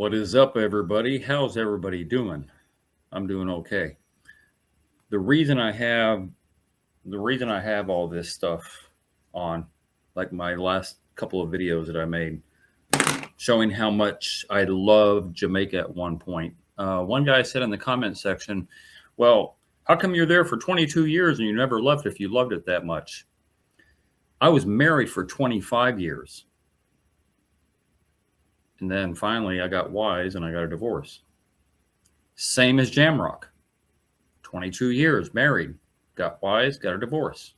What is up, everybody? How's everybody doing? I'm doing okay. The reason I have all this stuff on, like my last couple of videos that I made, showing how much I loved Jamaica at one point. One guy said in the comment section, "Well, how come you're there for 22 years and you never left if you loved it that much?" I was married for 25 years. And then finally I got wise and I got a divorce. Same as Jamrock. 22 years, married, got wise, got a divorce.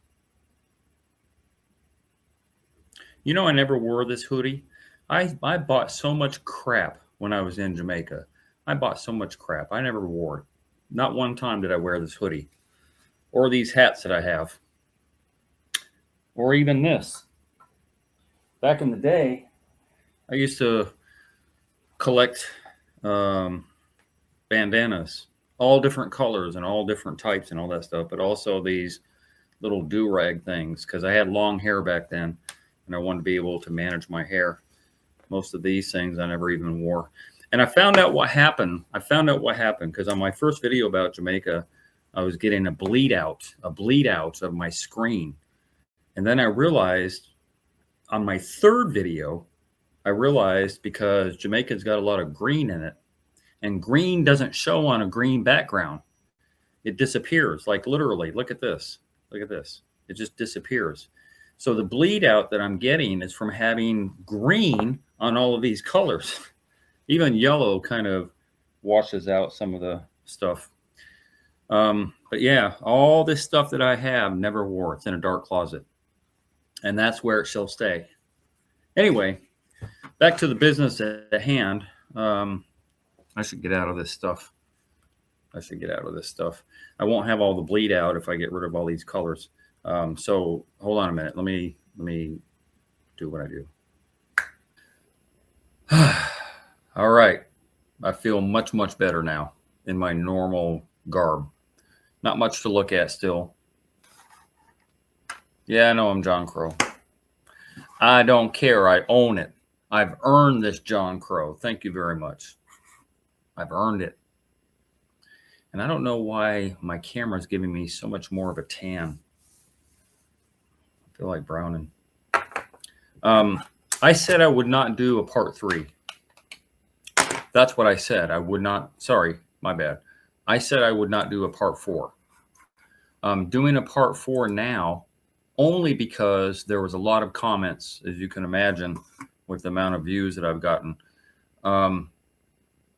You know, I never wore this hoodie. I bought so much crap when I was in Jamaica. I bought so much crap. I never wore it. Not one time did I wear this hoodie or these hats that I have or even this. Back in the day, I used to collect bandanas, all different colors and all different types and all that stuff, but also these little do-rag things because I had long hair back then and I wanted to be able to manage my hair. Most of these things I never even wore. And I found out what happened. Because on my first video about Jamaica, I was getting a bleed out of my screen. And then I realized on my third video, because Jamaica's got a lot of green in it, and green doesn't show on a green background. It disappears, like literally. Look at this. It just disappears. So the bleed out that I'm getting is from having green on all of these colors. Even yellow kind of washes out some of the stuff. But yeah, all this stuff that I have, never wore. It's in a dark closet. And that's where it shall stay. Anyway, back to the business at hand. I should get out of this stuff. I won't have all the bleed out if I get rid of all these colors. So hold on a minute. Let me do what I do. All right. I feel much, much better now in my normal garb. Not much to look at still. Yeah, I know I'm John Crow. I don't care. I own it. I've earned this John Crow. Thank you very much. I've earned it. And I don't know why my camera is giving me so much more of a tan. I feel like browning. I said I would not do a part 3. That's what I said. I would not. Sorry, my bad. I said I would not do a part 4. I'm doing a part 4 now only because there was a lot of comments, as you can imagine, with the amount of views that I've gotten.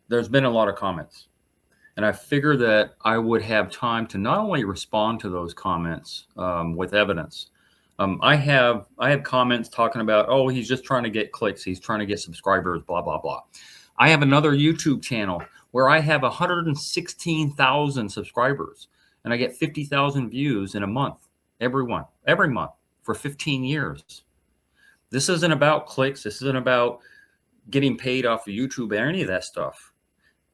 There's been a lot of comments. And I figured that I would have time to not only respond to those comments with evidence. I have comments talking about, oh, he's just trying to get clicks. He's trying to get subscribers, blah, blah, blah. I have another YouTube channel where I have 116,000 subscribers and I get 50,000 views in a month, every month for 15 years. This isn't about clicks. This isn't about getting paid off of YouTube or any of that stuff.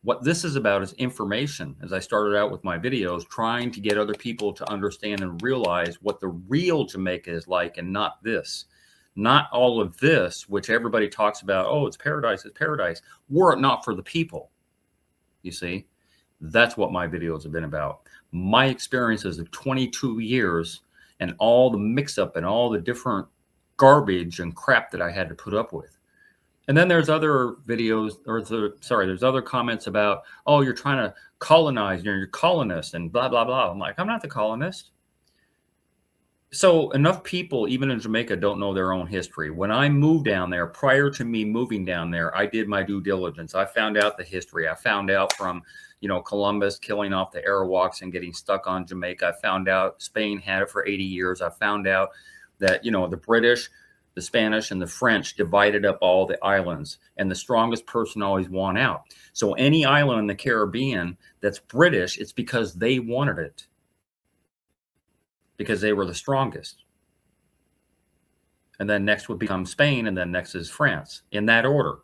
What this is about is information. As I started out with my videos, trying to get other people to understand and realize what the real Jamaica is like and not this. Not all of this, which everybody talks about, oh, it's paradise, were it not for the people. You see, that's what my videos have been about. My experiences of 22 years and all the mix-up and all the different garbage and crap that I had to put up with. And then there's other videos, there's other comments about, oh, you're trying to colonize, you're a colonist and blah, blah, blah. I'm like, I'm not the colonist. So enough people, even in Jamaica, don't know their own history. When I moved down there, prior to me moving down there, I did my due diligence. I found out the history. I found out from, Columbus killing off the Arawaks and getting stuck on Jamaica. I found out Spain had it for 80 years. I found out that, the British, the Spanish, and the French divided up all the islands, and the strongest person always won out. So any island in the Caribbean that's British, it's because they wanted it, because they were the strongest. And then next would become Spain, and then next is France, in that order.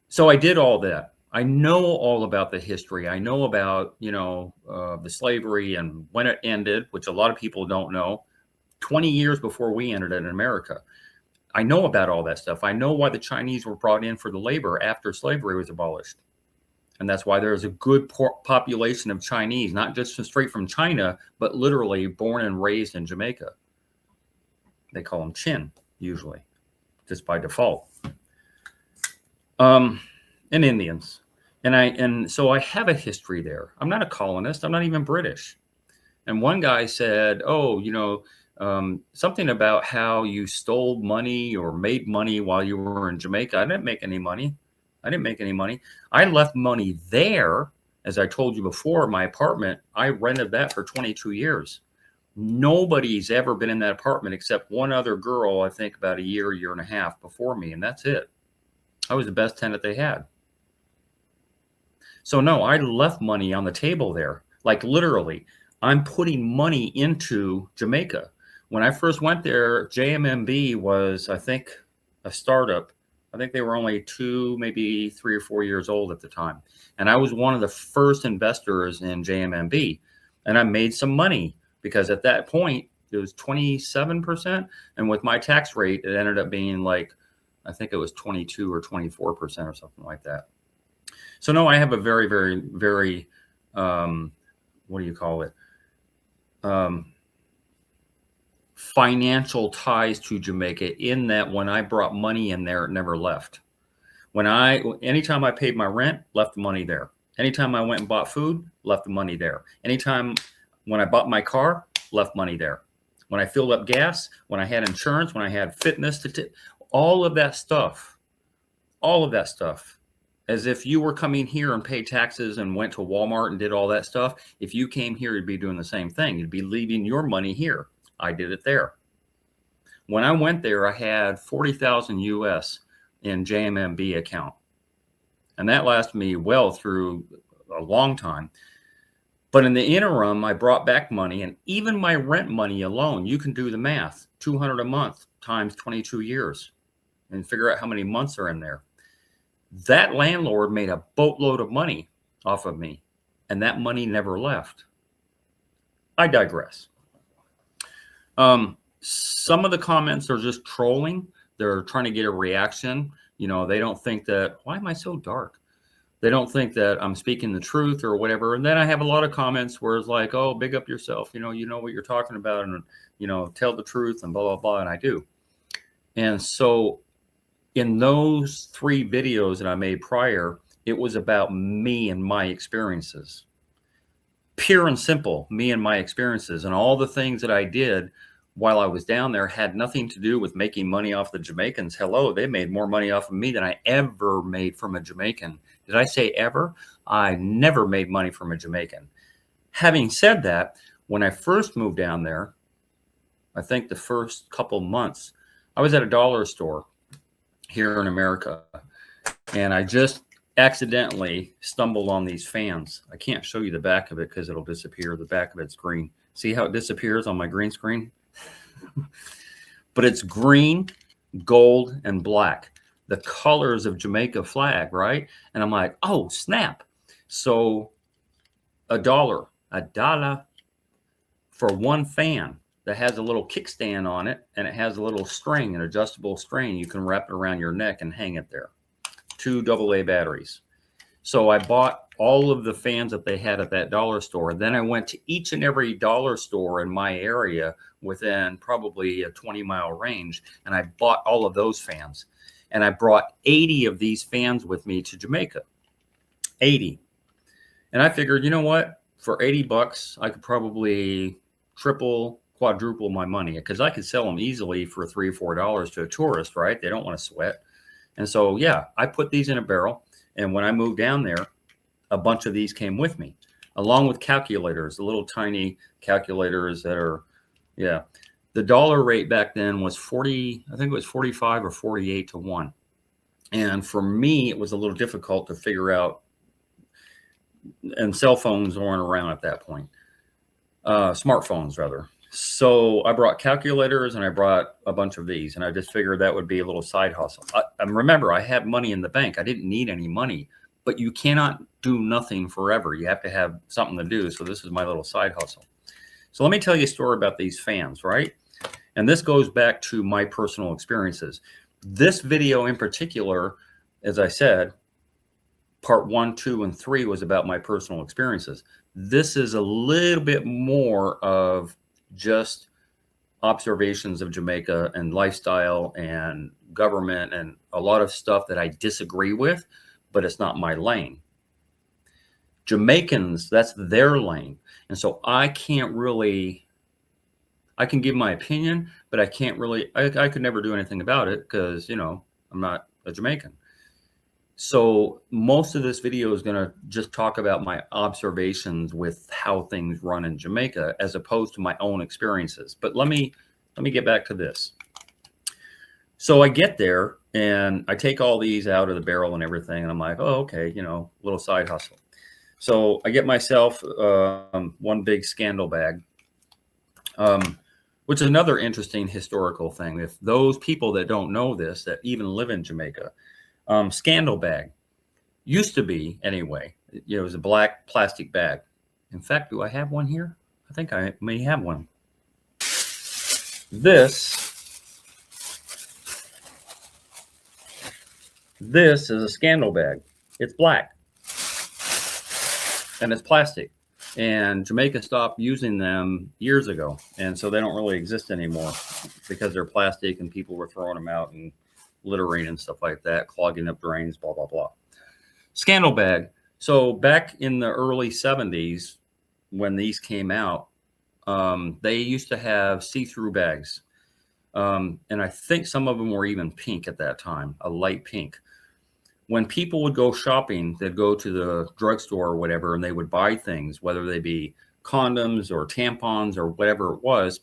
So I did all that. I know all about the history. I know about, the slavery and when it ended, which a lot of people don't know. 20 years before we ended it in America. I know about all that stuff. I know why the Chinese were brought in for the labor after slavery was abolished. And that's why there's a good population of Chinese, not just straight from China, but literally born and raised in Jamaica. They call them Chin, usually, just by default. And Indians. And so I have a history there. I'm not a colonist. I'm not even British. And one guy said, oh, something about how you stole money or made money while you were in Jamaica. I didn't make any money. I left money there. As I told you before, my apartment, I rented that for 22 years. Nobody's ever been in that apartment except one other girl, I think about a year and a half before me. And that's it. I was the best tenant they had. So no, I left money on the table there. Like literally, I'm putting money into Jamaica. When I first went there, JMMB was, I think, a startup. I think they were only 2, maybe 3 or 4 years old at the time. And I was one of the first investors in JMMB. And I made some money because at that point, it was 27%. And with my tax rate, it ended up being like, I think it was 22 or 24% or something like that. So no, I have a very, very, very, what do you call it? Financial ties to Jamaica, in that when I brought money in there, it never left. Anytime I paid my rent, left the money there. Anytime I went and bought food, left the money there. Anytime when I bought my car, left money there. When I filled up gas, when I had insurance, when I had fitness, all of that stuff, as if you were coming here and paid taxes and went to Walmart and did all that stuff. If you came here, you'd be doing the same thing. You'd be leaving your money here. I did it there. When I went there, I had 40,000 US in JMMB account. And that lasted me well through a long time. But in the interim, I brought back money, and even my rent money alone, you can do the math, 200 a month times 22 years and figure out how many months are in there. That landlord made a boatload of money off of me, and that money never left. I digress. Some of the comments are just trolling. They're trying to get a reaction. They don't think that, why am I so dark? They don't think that I'm speaking the truth or whatever. And then I have a lot of comments where it's like, oh, big up yourself. You know what you're talking about, and, tell the truth and blah, blah, blah. And I do. And so in those 3 videos that I made prior, it was about me and my experiences. Pure and simple, me and my experiences. And all the things that I did while I was down there had nothing to do with making money off the Jamaicans. Hello, they made more money off of me than I ever made from a Jamaican. Did I say ever? I never made money from a Jamaican. Having said that, when I first moved down there, I think the first couple months, I was at a dollar store here in America, and I just accidentally stumbled on these fans. I can't show you the back of it because it'll disappear. The back of it's green. See how it disappears on my green screen? But it's green, gold, and black. The colors of Jamaica flag, right? And I'm like, oh, snap. So a dollar for one fan that has a little kickstand on it, and it has a little string, an adjustable string. You can wrap it around your neck and hang it there. 2 AA batteries. So I bought all of the fans that they had at that dollar store. Then I went to each and every dollar store in my area within probably a 20-mile range, and I bought all of those fans. And I brought 80 of these fans with me to Jamaica. 80. And I figured, you know what? For $80, I could probably triple, quadruple my money, because I could sell them easily for $3 or $4 to a tourist, right? They don't want to sweat. And so, yeah, I put these in a barrel. And when I moved down there, a bunch of these came with me, along with calculators, the little tiny calculators that are, yeah. The dollar rate back then was 40, I think it was 45 or 48 to 1. And for me, it was a little difficult to figure out, and cell phones weren't around at that point. Smartphones, rather. So I brought calculators, and I brought a bunch of these, and I just figured that would be a little side hustle. And remember, I had money in the bank. I didn't need any money, but you cannot do nothing forever. You have to have something to do. So this is my little side hustle. So let me tell you a story about these fans, right? And this goes back to my personal experiences. This video in particular, as I said, part 1, 2, and 3 was about my personal experiences. This is a little bit more of just observations of Jamaica and lifestyle and government and a lot of stuff that I disagree with, but it's not my lane. Jamaicans, that's their lane. And so I can't really, I can give my opinion, but I can't really, I could never do anything about it because, you know, I'm not a Jamaican. So most of this video is going to just talk about my observations with how things run in Jamaica as opposed to my own experiences. But let me get back to this. So I get there and I take all these out of the barrel and everything. And I'm like, oh, okay, you know, little side hustle. So I get myself one big scandal bag, which is another interesting historical thing. If those people that don't know this, that even live in Jamaica, scandal bag used to be, anyway, it was a black plastic bag. In fact, do I have one here? I think I may have one. This is a scandal bag. It's black and it's plastic, and Jamaica stopped using them years ago, and so they don't really exist anymore because they're plastic and people were throwing them out and littering and stuff like that, clogging up drains, blah, blah, blah. Scandal bag. So back in the early 70s, when these came out, they used to have see-through bags. And I think some of them were even pink at that time, a light pink. When people would go shopping, they'd go to the drugstore or whatever, and they would buy things, whether they be condoms or tampons or whatever it was.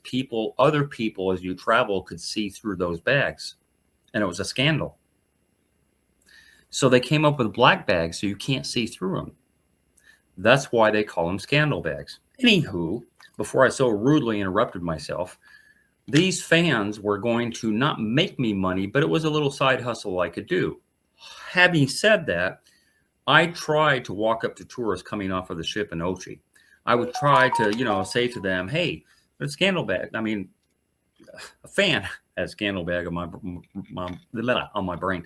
Other people, as you travel, could see through those bags. And it was a scandal. So they came up with black bags so you can't see through them. That's why they call them scandal bags. Anywho, before I so rudely interrupted myself, these fans were going to not make me money, but it was a little side hustle I could do. Having said that, I tried to walk up to tourists coming off of the ship in Ochi. I would try to, say to them, hey, it's a scandal bag. I mean, a fan has scandal bag on my brain.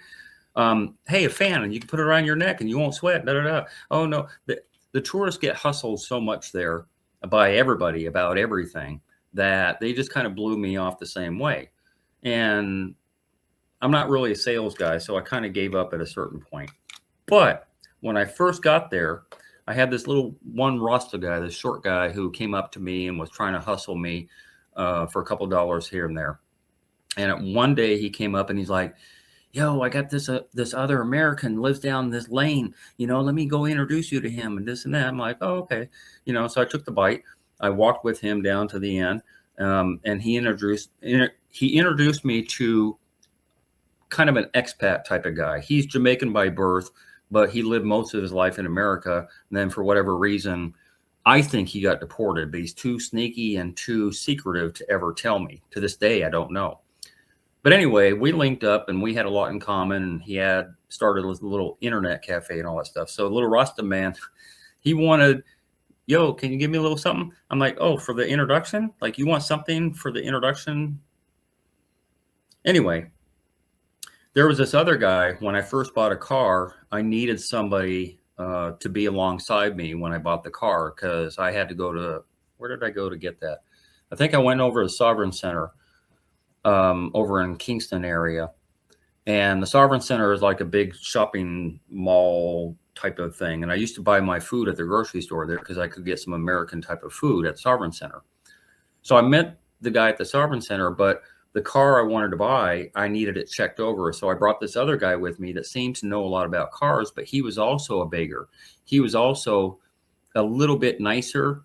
Hey, a fan, and you can put it around your neck and you won't sweat. Da, da, da. Oh, no. The tourists get hustled so much there by everybody about everything that they just kind of blew me off the same way. And I'm not really a sales guy, so I kind of gave up at a certain point. But when I first got there, I had this little one Rasta guy, this short guy who came up to me and was trying to hustle me for a couple dollars here and there. And one day he came up and he's like, yo, I got this other American lives down this lane, let me go introduce you to him and this and that. I'm like, oh, okay. So I took the bite. I walked with him down to the end, and he introduced me to kind of an expat type of guy. He's Jamaican by birth, but he lived most of his life in America. And then for whatever reason, I think he got deported, but he's too sneaky and too secretive to ever tell me. To this day, I don't know. But anyway, we linked up and we had a lot in common, and he had started a little internet cafe and all that stuff. So little Rasta man, he wanted, yo, can you give me a little something? I'm like, oh, for the introduction? Like, you want something for the introduction? Anyway, there was this other guy. When I first bought a car, I needed somebody to be alongside me when I bought the car, because I had to go to, where did I go to get that? I think I went over to the Sovereign Center over in Kingston area. And the Sovereign Center is like a big shopping mall type of thing. And I used to buy my food at the grocery store there because I could get some American type of food at Sovereign Center. So I met the guy at the Sovereign Center, but the car I wanted to buy, I needed it checked over. So I brought this other guy with me that seemed to know a lot about cars, but he was also a beggar. He was also a little bit nicer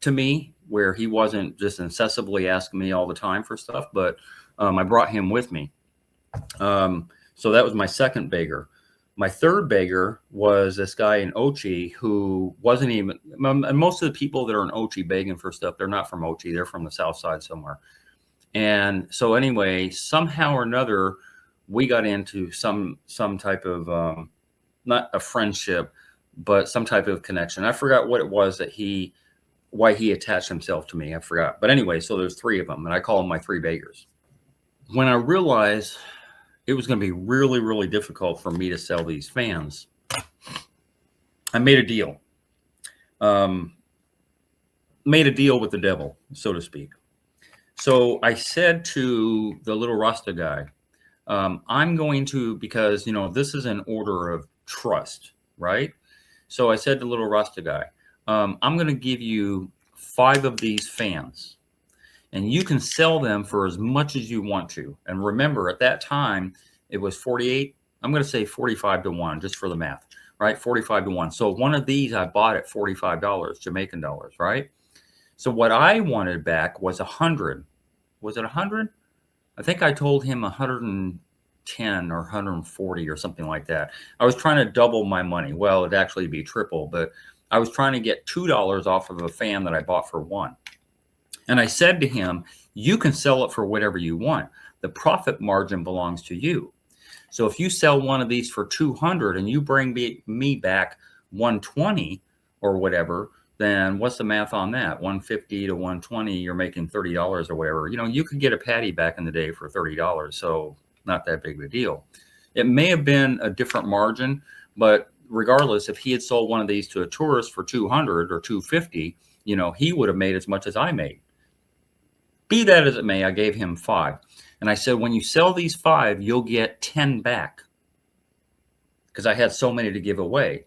to me, where he wasn't just incessantly asking me all the time for stuff, but I brought him with me. So that was my second beggar. My third beggar was this guy in Ochi who wasn't even, and most of the people that are in Ochi begging for stuff, they're not from Ochi, they're from the south side somewhere. And so anyway, somehow or another, we got into some type of, not a friendship, but some type of connection. I forgot what it was that he why he attached himself to me. I forgot. But anyway, so there's 3 of them, and I call them my 3 beggars. When I realized it was going to be really, really difficult for me to sell these fans, I made a deal. Made a deal with the devil, so to speak. So I said to the little Rasta guy, I'm going to, because, this is an order of trust, right? So I said to little Rasta guy, I'm going to give you 5 of these fans, and you can sell them for as much as you want to. And remember, at that time, it was 48. I'm going to say 45 to 1, just for the math, right? 45 to 1. So one of these I bought at $45, Jamaican dollars, right? So what I wanted back was 100. Was it 100? I think I told him 110 or 140 or something like that. I was trying to double my money. Well, it'd actually be triple, but I was trying to get $2 off of a fan that I bought for 1. And I said to him, you can sell it for whatever you want. The profit margin belongs to you. So if you sell one of these for 200 and you bring me back 120 or whatever, then what's the math on that? 150 to 120, you're making $30 or whatever. You could get a patty back in the day for $30, so not that big of a deal. It may have been a different margin, but regardless, if he had sold one of these to a tourist for 200 or 250, he would have made as much as I made. Be that as it may, I gave him 5. And I said, when you sell these 5, you'll get 10 back, because I had so many to give away.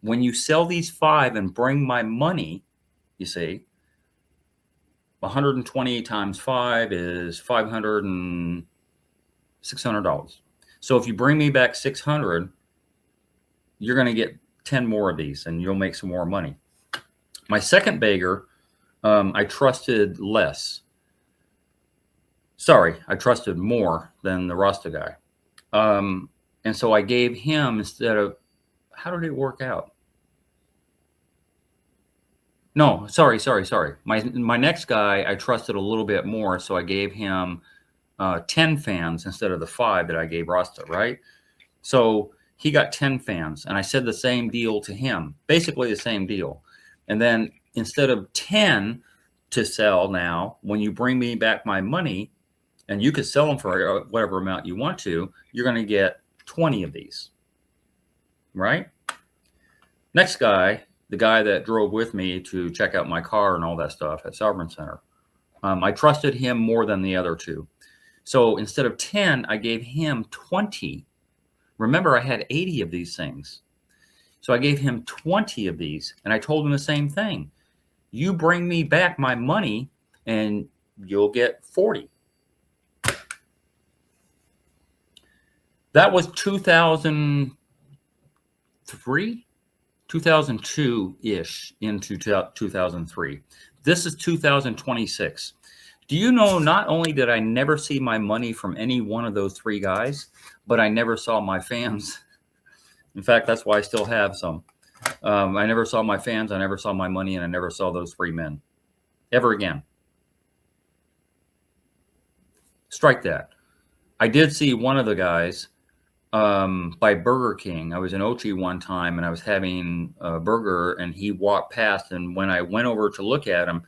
When you sell these 5 and bring my money, you see, 120 times 5 is $500 and $600. So if you bring me back 600, you're going to get 10 more of these, and you'll make some more money. My second beggar, I trusted less. Sorry, I trusted more than the Rasta guy. And so I gave him, instead of, how did it work out? No, sorry. My next guy, I trusted a little bit more, so I gave him 10 fans instead of the 5 that I gave Rasta, right? So he got 10 fans, and I said the same deal to him, basically the same deal. And then instead of 10 to sell now, when you bring me back my money, and you could sell them for whatever amount you want to, you're going to get 20 of these, right? Next guy, the guy that drove with me to check out my car and all that stuff at Sovereign Center, I trusted him more than the other 2. So instead of 10, I gave him 20. Remember, I had 80 of these things. So I gave him 20 of these, and I told him the same thing. You bring me back my money, and you'll get 40. That was 2003, 2002-ish into 2003. This is 2026. Do you know, not only did I never see my money from any one of those 3 guys, but I never saw my fans. In fact, that's why I still have some. I never saw my fans, I never saw my money, and I never saw those 3 men ever again. Strike that. I did see one of the guys by Burger King. I was in Ochi one time, and I was having a burger, and he walked past, and when I went over to look at him,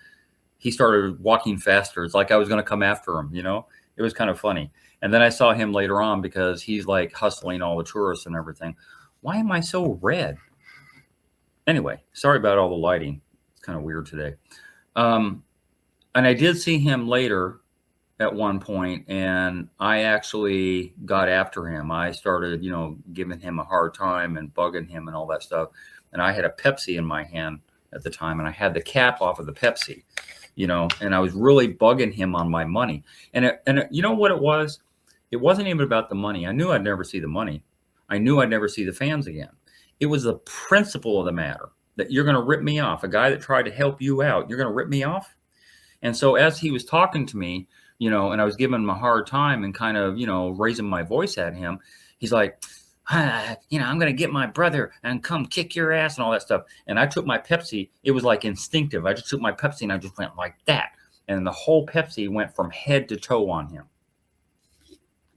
he started walking faster. It's like I was going to come after him, It was kind of funny. And then I saw him later on, because he's like hustling all the tourists and everything. Why am I so red? Anyway, sorry about all the lighting. It's kind of weird today. And I did see him later at one point, and I actually got after him. I started, giving him a hard time and bugging him and all that stuff. And I had a Pepsi in my hand at the time, and I had the cap off of the Pepsi, and I was really bugging him on my money. And you know what it was? It wasn't even about the money. I knew I'd never see the money. I knew I'd never see the fans again. It was the principle of the matter, that you're going to rip me off. A guy that tried to help you out, you're going to rip me off? And so as he was talking to me, and I was giving him a hard time and kind of, raising my voice at him, he's like, I'm going to get my brother and come kick your ass and all that stuff. And I took my Pepsi. It was like instinctive. I just took my Pepsi and I just went like that. And the whole Pepsi went from head to toe on him,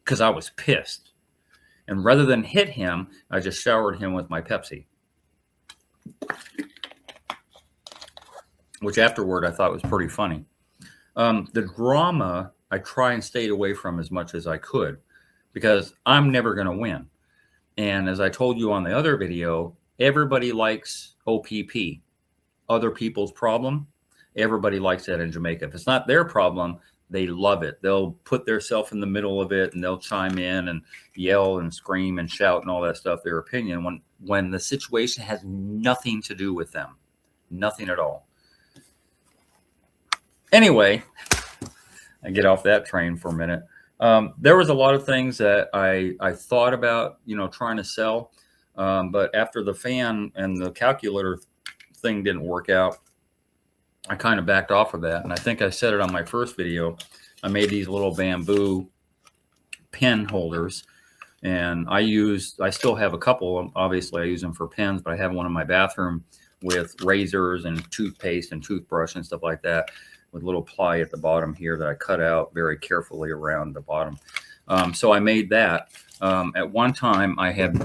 because I was pissed. And rather than hit him, I just showered him with my Pepsi. which afterward I thought was pretty funny. The drama I try and stayed away from as much as I could because I'm never going to win. And as I told you on the other video, everybody likes OPP, other people's problem. Everybody likes that in Jamaica. If it's not their problem, they love it. They'll put themselves in the middle of it and they'll chime in and yell and scream and shout and all that stuff, their opinion, when the situation has nothing to do with them. Nothing at all. Anyway, I get off that train for a minute. There was a lot of things that I thought about, trying to sell. But after the fan and the calculator thing didn't work out, I kind of backed off of that. And I think I said it on my first video. I made these little bamboo pen holders, and I still have a couple. Obviously, I use them for pens, but I have one in my bathroom with razors and toothpaste and toothbrush and stuff like that, with little ply at the bottom here that I cut out very carefully around the bottom. So I made that. At one time, I had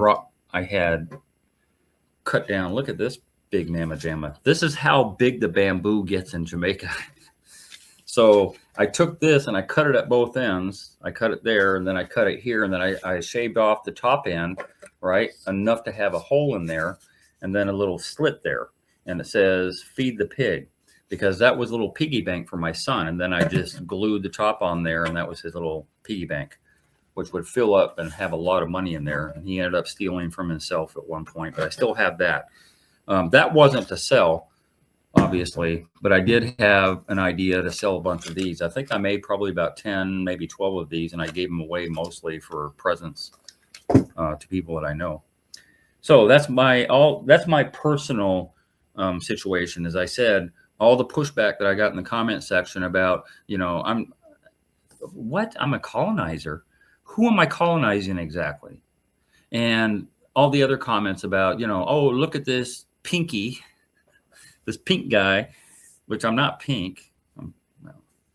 cut down. Look at this big mamma jamma. This is how big the bamboo gets in Jamaica. So I took this and I cut it at both ends. I cut it there, and then I cut it here, and then I shaved off the top end, right, enough to have a hole in there, and then a little slit there. And it says, "Feed the pig," because that was a little piggy bank for my son. And then I just glued the top on there, and that was his little piggy bank, which would fill up and have a lot of money in there. And he ended up stealing from himself at one point, but I still have that. That wasn't to sell, obviously, but I did have an idea to sell a bunch of these. I think I made probably about 10, maybe 12 of these, and I gave them away mostly for presents to people that I know. So that's my personal situation. As I said, all the pushback that I got in the comment section about, I'm a colonizer. Who am I colonizing exactly? And all the other comments about, oh, look at this pinky, this pink guy, which I'm not pink.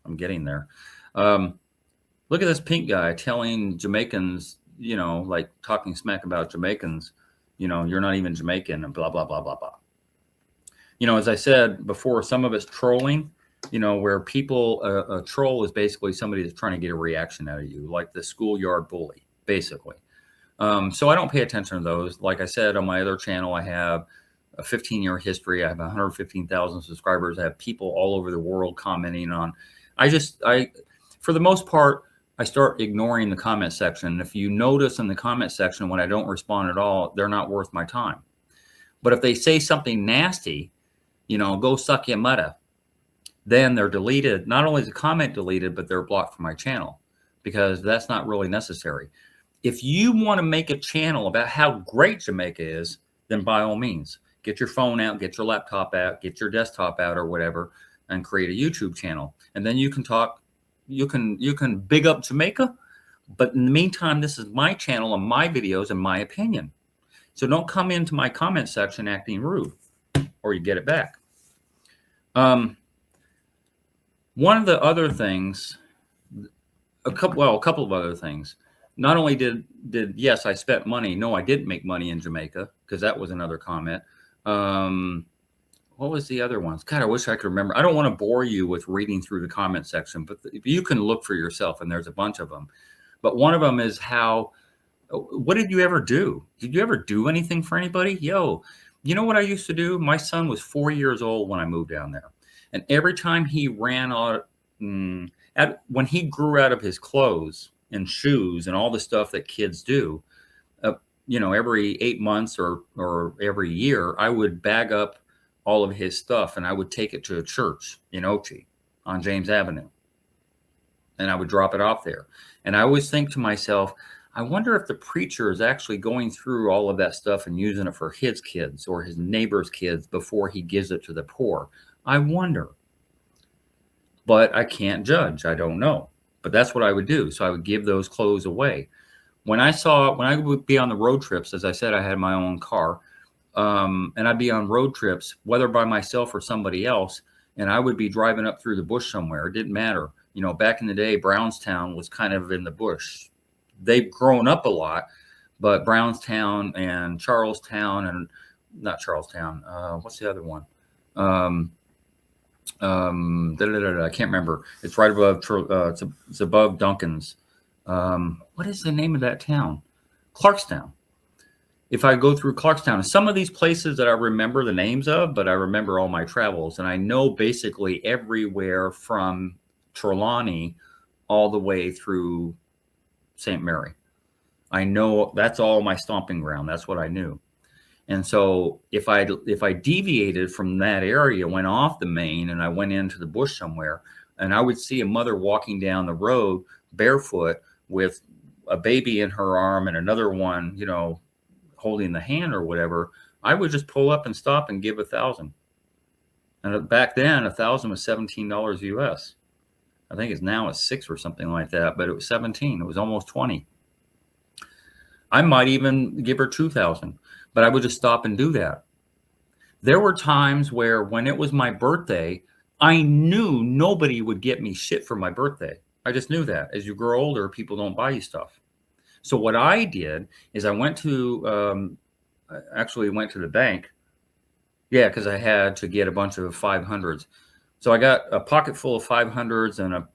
I'm getting there. Look at this pink guy telling Jamaicans, like talking smack about Jamaicans, you're not even Jamaican and blah, blah, blah, blah, blah. As I said before, some of it's trolling, where people, a troll is basically somebody that's trying to get a reaction out of you, like the schoolyard bully, basically. So I don't pay attention to those. Like I said, on my other channel, I have a 15-year history. I have 115,000 subscribers. I have people all over the world commenting on. For the most part, I start ignoring the comment section. If you notice in the comment section, when I don't respond at all, they're not worth my time. But if they say something nasty, go suck your mother, then they're deleted. Not only is the comment deleted, but they're blocked from my channel, because that's not really necessary. If you want to make a channel about how great Jamaica is, then by all means, get your phone out, get your laptop out, get your desktop out or whatever, and create a YouTube channel. And then you can talk, you can big up Jamaica. But in the meantime, this is my channel and my videos and my opinion. So don't come into my comment section acting rude, or you get it back. One of the other things, a couple of other things. Not only did yes, I spent money. No, I didn't make money in Jamaica, because that was another comment. What was the other ones? God, I wish I could remember. I don't want to bore you with reading through the comment section, but you can look for yourself, and there's a bunch of them. But one of them is what did you ever do? Did you ever do anything for anybody? Yo, you know what I used to do? My son was 4 years old when I moved down there. And every time he ran out, when he grew out of his clothes and shoes and all the stuff that kids do, every 8 months or every year, I would bag up all of his stuff and I would take it to a church in Ochi on James Avenue. And I would drop it off there. And I always think to myself, I wonder if the preacher is actually going through all of that stuff and using it for his kids or his neighbor's kids before he gives it to the poor. I wonder. But I can't judge. I don't know. But that's what I would do. So I would give those clothes away. When I would be on the road trips, as I said, I had my own car, and I'd be on road trips, whether by myself or somebody else, and I would be driving up through the bush somewhere. It didn't matter. Back in the day, Brownstown was kind of in the bush. They've grown up a lot, but Brownstown and Charlestown, and not Charlestown, what's the other one? I can't remember. It's right above, it's above Duncan's. What is the name of that town? Clarkstown. If I go through Clarkstown, some of these places that I remember the names of, but I remember all my travels, and I know basically everywhere from Trelawney all the way through St. Mary. I know that's all my stomping ground. That's what I knew. And so if I deviated from that area, went off the main, and I went into the bush somewhere, and I would see a mother walking down the road barefoot with a baby in her arm and another one, holding the hand or whatever, I would just pull up and stop and give 1,000. And back then, 1,000 was $17 US. I think it's now it's 6 or something like that, but it was 17. It was almost 20. I might even give her 2,000, but I would just stop and do that. There were times where when it was my birthday, I knew nobody would get me shit for my birthday. I just knew that. As you grow older, people don't buy you stuff. So what I did is I went to, actually went to the bank. Yeah, because I had to get a bunch of 500s. So I got a pocket full of 500s and a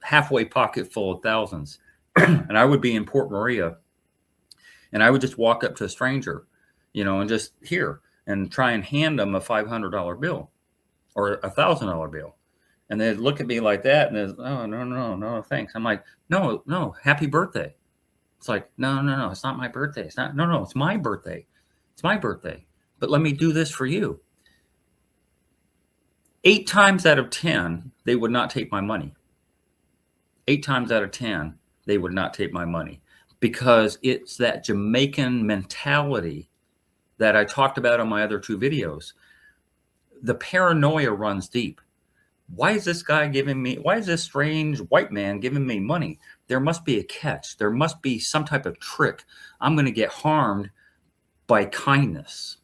halfway pocket full of thousands. And I would be in Port Maria, and I would just walk up to a stranger, and just here and try and hand them a $500 bill or a $1,000 bill. And they'd look at me like that, and they'd, oh, no, thanks. I'm like, no, happy birthday. It's like, no, it's not my birthday. It's not, no, it's my birthday. It's my birthday. But let me do this for you. 8 times out of 10, they would not take my money. 8 times out of 10, they would not take my money, because it's that Jamaican mentality that I talked about on my other 2 videos. The paranoia runs deep. Why is this strange white man giving me money? There must be a catch. There must be some type of trick. I'm going to get harmed by kindness.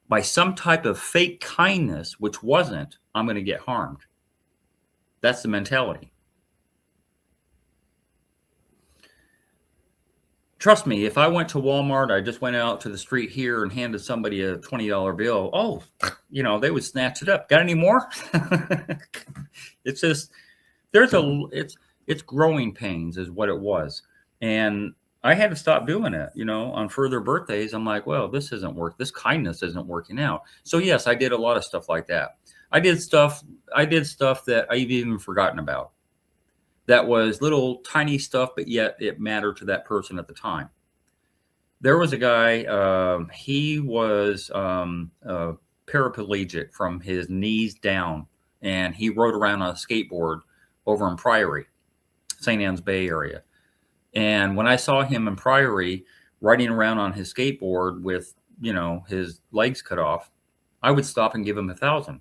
By some type of fake kindness, which wasn't, I'm going to get harmed. That's the mentality. Trust me, if I went to Walmart, I just went out to the street here and handed somebody a $20 bill, they would snatch it up. Got any more? It's just, it's growing pains is what it was. And I had to stop doing it, on further birthdays. I'm like, well, this kindness isn't working out. So yes, I did a lot of stuff like that. I did stuff that I've even forgotten about. That was little tiny stuff, but yet it mattered to that person at the time. There was a guy, he was paraplegic from his knees down, and he rode around on a skateboard over in Priory, St. Anne's Bay area. And when I saw him in Priory riding around on his skateboard with, his legs cut off, I would stop and give him 1,000.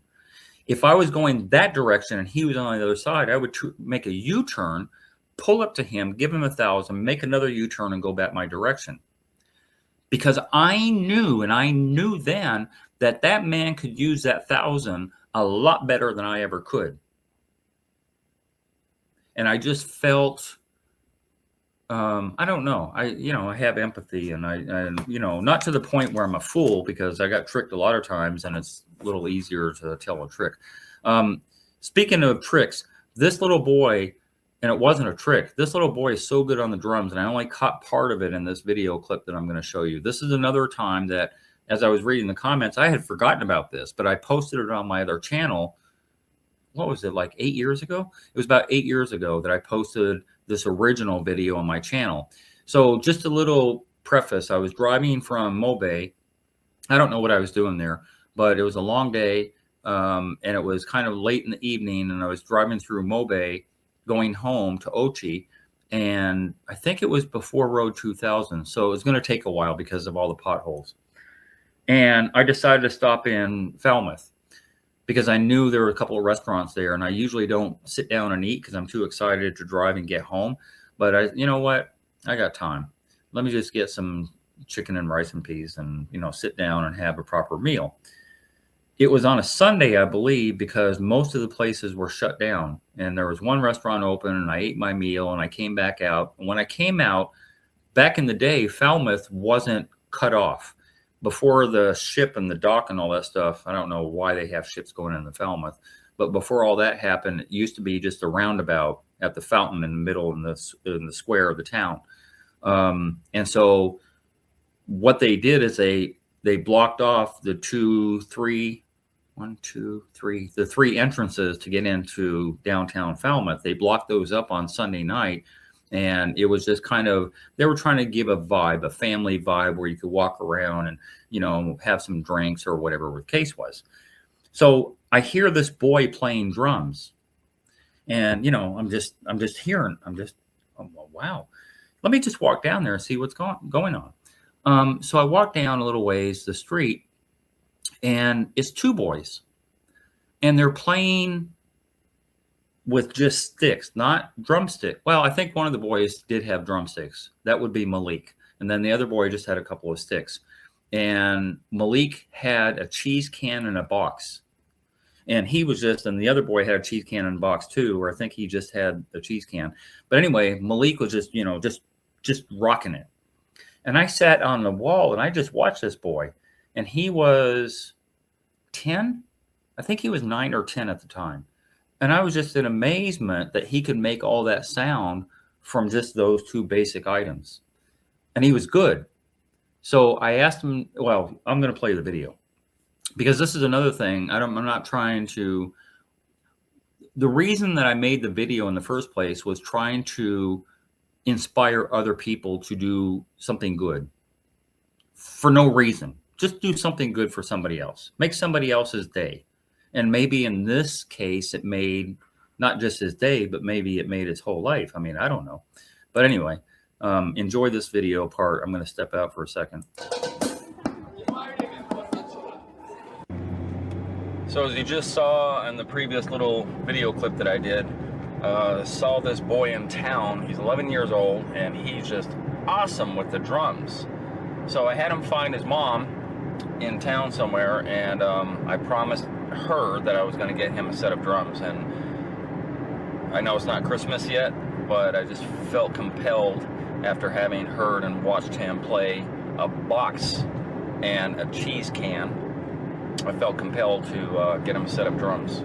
If I was going that direction and he was on the other side, I would make a U-turn, pull up to him, give him 1,000, make another U-turn, and go back my direction. Because I knew then that man could use that 1,000 a lot better than I ever could. And I just felt, I don't know. I have empathy, and I not to the point where I'm a fool, because I got tricked a lot of times and it's a little easier to tell a trick. Speaking of tricks, this little boy, and it wasn't a trick, this little boy is so good on the drums, and I only caught part of it in this video clip that I'm going to show you. This is another time that, as I was reading the comments, I had forgotten about this, but I posted it on my other channel. What was it, like 8 years ago? It was about 8 years ago that I posted this original video on my channel. So just a little preface, I was driving from Mobay. I don't know what I was doing there, but it was a long day, and it was kind of late in the evening, and I was driving through Mobay going home to Ochi, and I think it was before Road 2000, so it was going to take a while because of all the potholes. And I decided to stop in Falmouth, because I knew there were a couple of restaurants there, and I usually don't sit down and eat because I'm too excited to drive and get home. But you know what? I got time. Let me just get some chicken and rice and peas and, sit down and have a proper meal. It was on a Sunday, I believe, because most of the places were shut down, and there was one restaurant open, and I ate my meal and I came back out. And when I came out, back in the day, Falmouth wasn't cut off. Before the ship and the dock and all that stuff, I don't know why they have ships going into Falmouth, But before all that happened, it used to be just a roundabout at the fountain in the middle in the square of the town. And so what they did is they blocked off the three entrances to get into downtown Falmouth. They blocked those up on Sunday night. And it was just kind of, they were trying to give a vibe, a family vibe, where you could walk around and, you know, have some drinks or whatever the case was. So I hear this boy playing drums, and, you know, I'm just hearing, oh, wow, let me just walk down there and see what's going on. So I walk down a little ways the street, and it's two boys, and they're playing with just sticks, not drumstick. Well, I think one of the boys did have drumsticks. That would be Malik. And then the other boy just had a couple of sticks. And Malik had a cheese can in a box. And he was and the other boy had a cheese can in a box too, or I think he just had a cheese can. But anyway, Malik was just, you know, just rocking it. And I sat on the wall and I just watched this boy. And he was 10. I think he was 9 or 10 at the time. And I was just in amazement that he could make all that sound from just those two basic items. And he was good. So I asked him, well, I'm going to play the video, because this is another thing. I'm not trying to, the reason that I made the video in the first place was trying to inspire other people to do something good for no reason. Just do something good for somebody else. Make somebody else's day. And maybe in this case, it made not just his day, but maybe it made his whole life. I mean, I don't know. But anyway, enjoy this video part. I'm going to step out for a second. So as you just saw in the previous little video clip that I did, saw this boy in town. He's 11 years old, and he's just awesome with the drums. So I had him find his mom in town somewhere, and I promised her that I was going to get him a set of drums. And I know it's not Christmas yet, but I just felt compelled after having heard and watched him play a box and a cheese can. I felt compelled to get him a set of drums.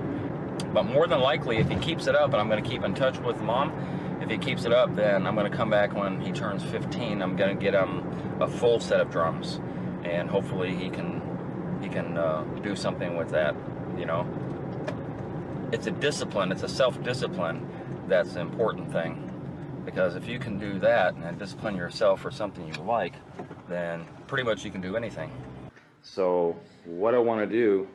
But more than likely, if he keeps it up, and I'm going to keep in touch with Mom, if he keeps it up, then I'm going to come back when he turns 15. I'm going to get him a full set of drums, and hopefully he can do something with that. You know, it's a discipline, it's a self-discipline that's the important thing, because if you can do that and discipline yourself for something you like, then pretty much you can do anything. So what I want to do,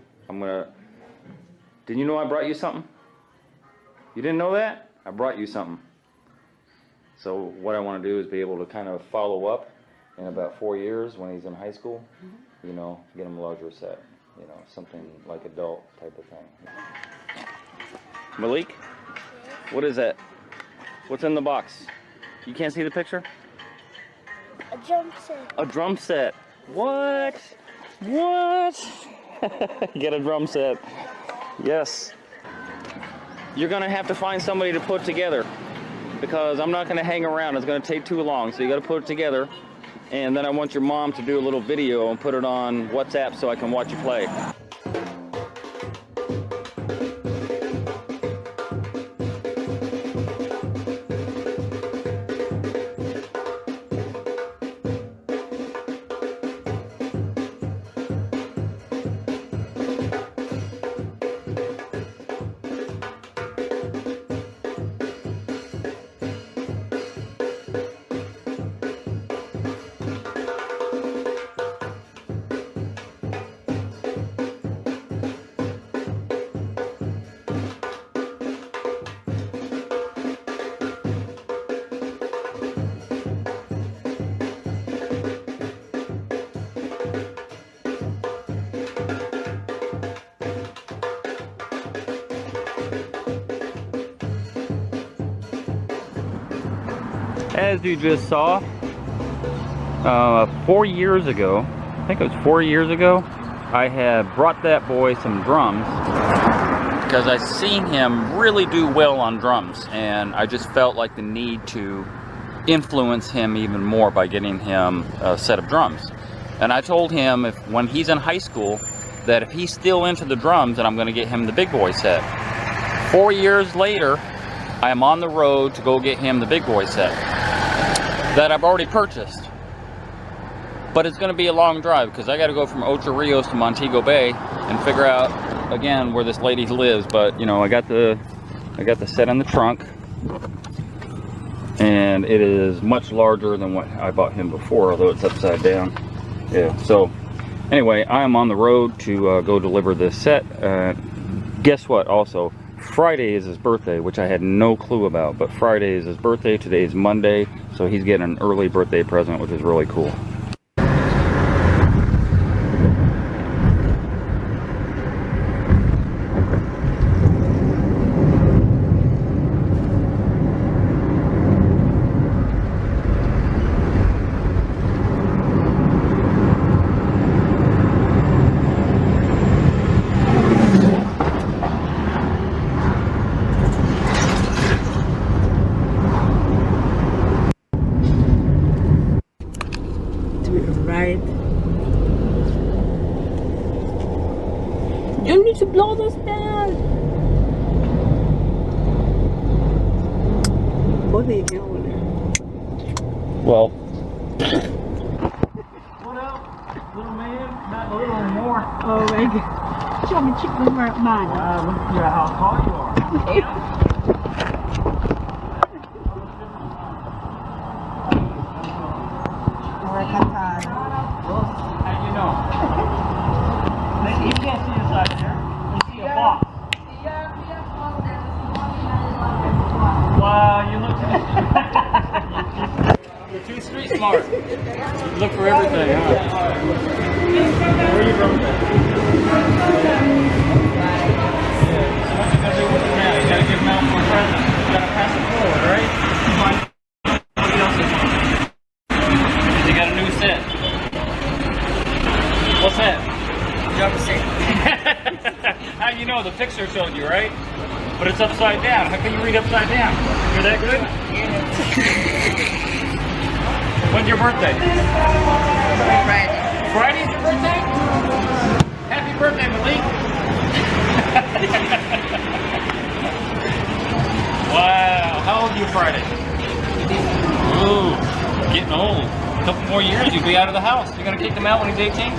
did you know I brought you something? You didn't know that? I brought you something. So what I want to do is be able to kind of follow up in about 4 years when he's in high school, you know, get him a larger set. You know, something like adult type of thing. Malik, what is that? What's in the box? You can't see the picture? A drum set. A drum set. What? What? Get a drum set. Yes. You're going to have to find somebody to put together, because I'm not going to hang around. It's going to take too long, so you got to put it together. And then I want your mom to do a little video and put it on WhatsApp so I can watch you play. As you just saw, 4 years ago, I think it was 4 years ago, I had brought that boy some drums because I seen him really do well on drums, and I just felt like the need to influence him even more by getting him a set of drums. And I told him when he's in high school that if he's still into the drums, then I'm going to get him the big boy set. 4 years later, I am on the road to go get him the big boy set that I've already purchased. But it's going to be a long drive because I got to go from Ocho Rios to Montego Bay and figure out again where this lady lives. But you know, I got the set in the trunk, and it is much larger than what I bought him before, although it's upside down. Yeah. So anyway, I am on the road to go deliver this set. Guess what? Also, Friday is his birthday, which I had no clue about. But Friday is his birthday. Today is Monday, so he's getting an early birthday present, which is really cool. Right. You need to blow this down. What are you doing there? Well, what up, little man? Not a little more. Oh my God. Show me chicken right mine. Wow, look at how tall you are. How you know? You can't see inside there. You see a box. Wow, you look. You're too street smart. You look for everything, huh? Where are you from? So what you gonna do with them now? You gotta give them out for a present. You gotta pass it forward, right? What else is it? You got a new set. What's that? Jump set. How you know? The picture showed you, right? But it's upside down. How can you read upside down? You're that good? When's your birthday? Friday. Friday's your birthday? Happy birthday, Malik. Wow. How old are you Friday? Ooh, getting old. A couple more years, you'll be out of the house. You're going to kick him out when he's 18?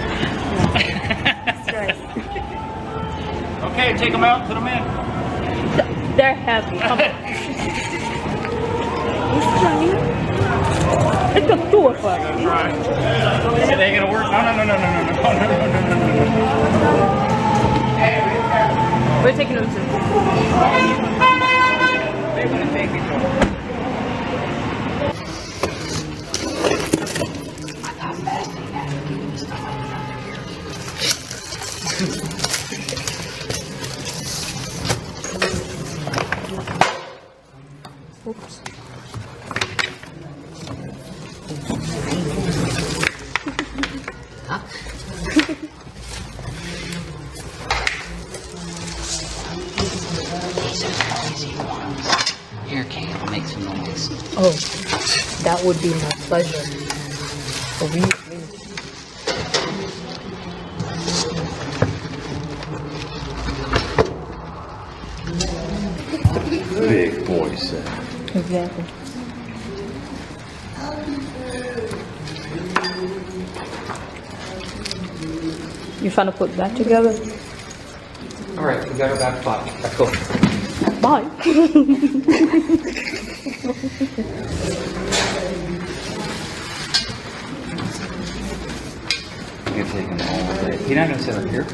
That's right. Okay, take him out, put him in. They're happy. Come on. It's funny. It's a tour for us. That's right. Is it going to work? No. We're taking them to. They're going to take it. Oops. Here, Kate, make some noise. Oh, that would be my pleasure. Believe me. Big boy set. Exactly. You trying to put that together? All right, we got our back spot. Let's go. Bye. You're taking all day. You're not going to sit up here?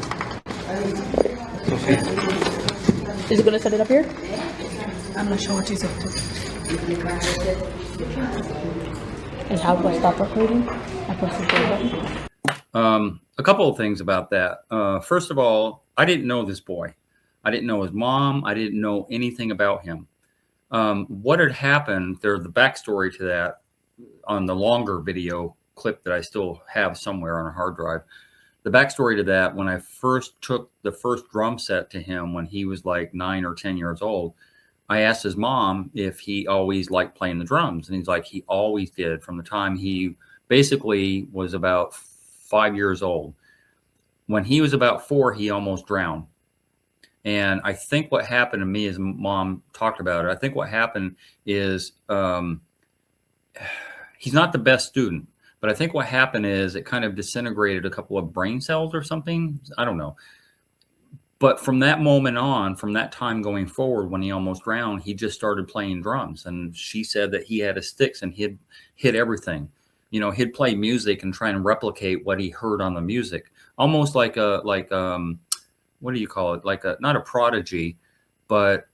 So Is it gonna set it up here? I'm not sure what you said. And how do I stop recording? I press the play button. A couple of things about that. First of all, I didn't know this boy. I didn't know his mom. I didn't know anything about him. What had happened, there's the backstory to that on the longer video clip that I still have somewhere on a hard drive. The backstory to that, when I first took the first drum set to him when he was like 9 or 10 years old, I asked his mom if he always liked playing the drums. And he's like, he always did from the time he basically was about 5 years old. When he was about 4, he almost drowned. And I think what happened to me, as Mom talked about it, I think what happened is he's not the best student, but I think what happened is it kind of disintegrated a couple of brain cells or something. I don't know. But from that moment on, from that time going forward, when he almost drowned, he just started playing drums. And she said that he had his sticks and he'd hit everything. You know, he'd play music and try and replicate what he heard on the music, almost like what do you call it? Like not a prodigy, but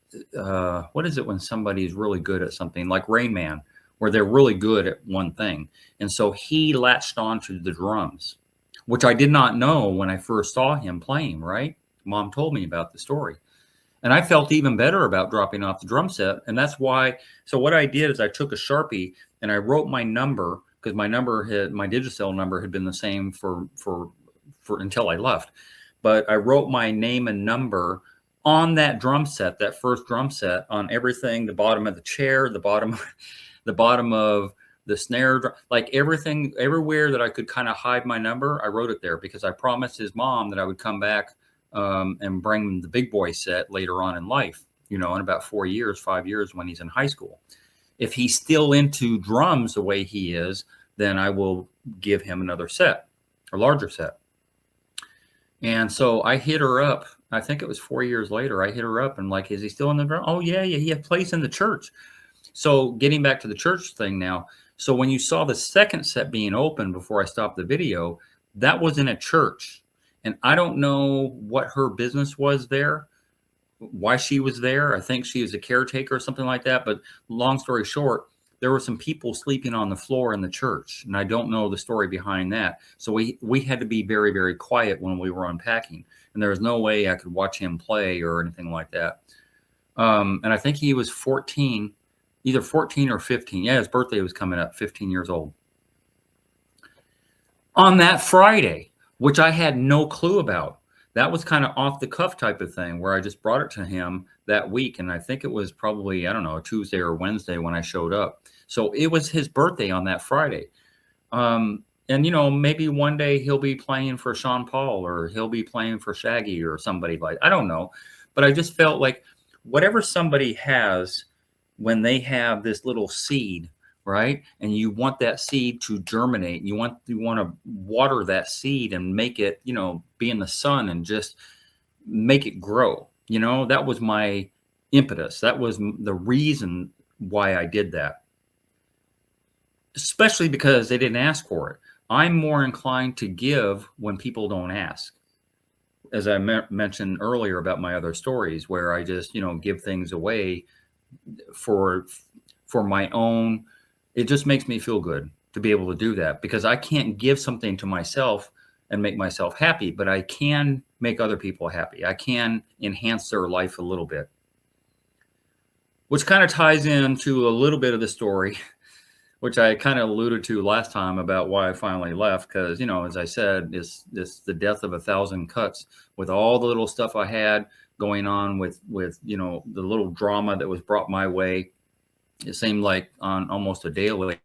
what is it when somebody's really good at something, like Rain Man, where they're really good at one thing. And so he latched onto the drums, which I did not know when I first saw him playing, right? Mom told me about the story. And I felt even better about dropping off the drum set. And that's why, so what I did is I took a Sharpie and I wrote my number, because my Digicel number had been the same for until I left. But I wrote my name and number on that drum set, that first drum set, on everything, the bottom of the chair, the bottom of the snare, like everything, everywhere that I could kind of hide my number, I wrote it there, because I promised his mom that I would come back and bring the big boy set later on in life, you know, in about 5 years when he's in high school. If he's still into drums the way he is, then I will give him another set, a larger set. And so I hit her up. I think it was 4 years later. I hit her up and like, is he still in the drum? Oh yeah, he had plays in the church. So getting back to the church thing now. So when you saw the second set being open before I stopped the video, that was in a church. And I don't know what her business was there, why she was there. I think she was a caretaker or something like that. But long story short, there were some people sleeping on the floor in the church. And I don't know the story behind that. So we had to be very, very quiet when we were unpacking. And there was no way I could watch him play or anything like that. And I think he was 14, either 14 or 15. Yeah, his birthday was coming up, 15 years old. On that Friday, which I had no clue about. That was kind of off the cuff type of thing where I just brought it to him that week. And I think it was probably, I don't know, a Tuesday or Wednesday when I showed up. So it was his birthday on that Friday. And, you know, maybe one day he'll be playing for Sean Paul, or he'll be playing for Shaggy or somebody like, I don't know. But I just felt like whatever somebody has when they have this little seed, right? And you want that seed to germinate. You want to water that seed and make it, you know, be in the sun and just make it grow. You know, that was my impetus. That was the reason why I did that. Especially because they didn't ask for it. I'm more inclined to give when people don't ask. As I mentioned earlier about my other stories, where I just, you know, give things away for my own. It just makes me feel good to be able to do that, because I can't give something to myself and make myself happy, but I can make other people happy. I can enhance their life a little bit, which kind of ties into a little bit of the story, which I kind of alluded to last time about why I finally left. Because, you know, as I said, this the death of 1,000 cuts, with all the little stuff I had going on with, you know, the little drama that was brought my way. It seemed like on almost a daily,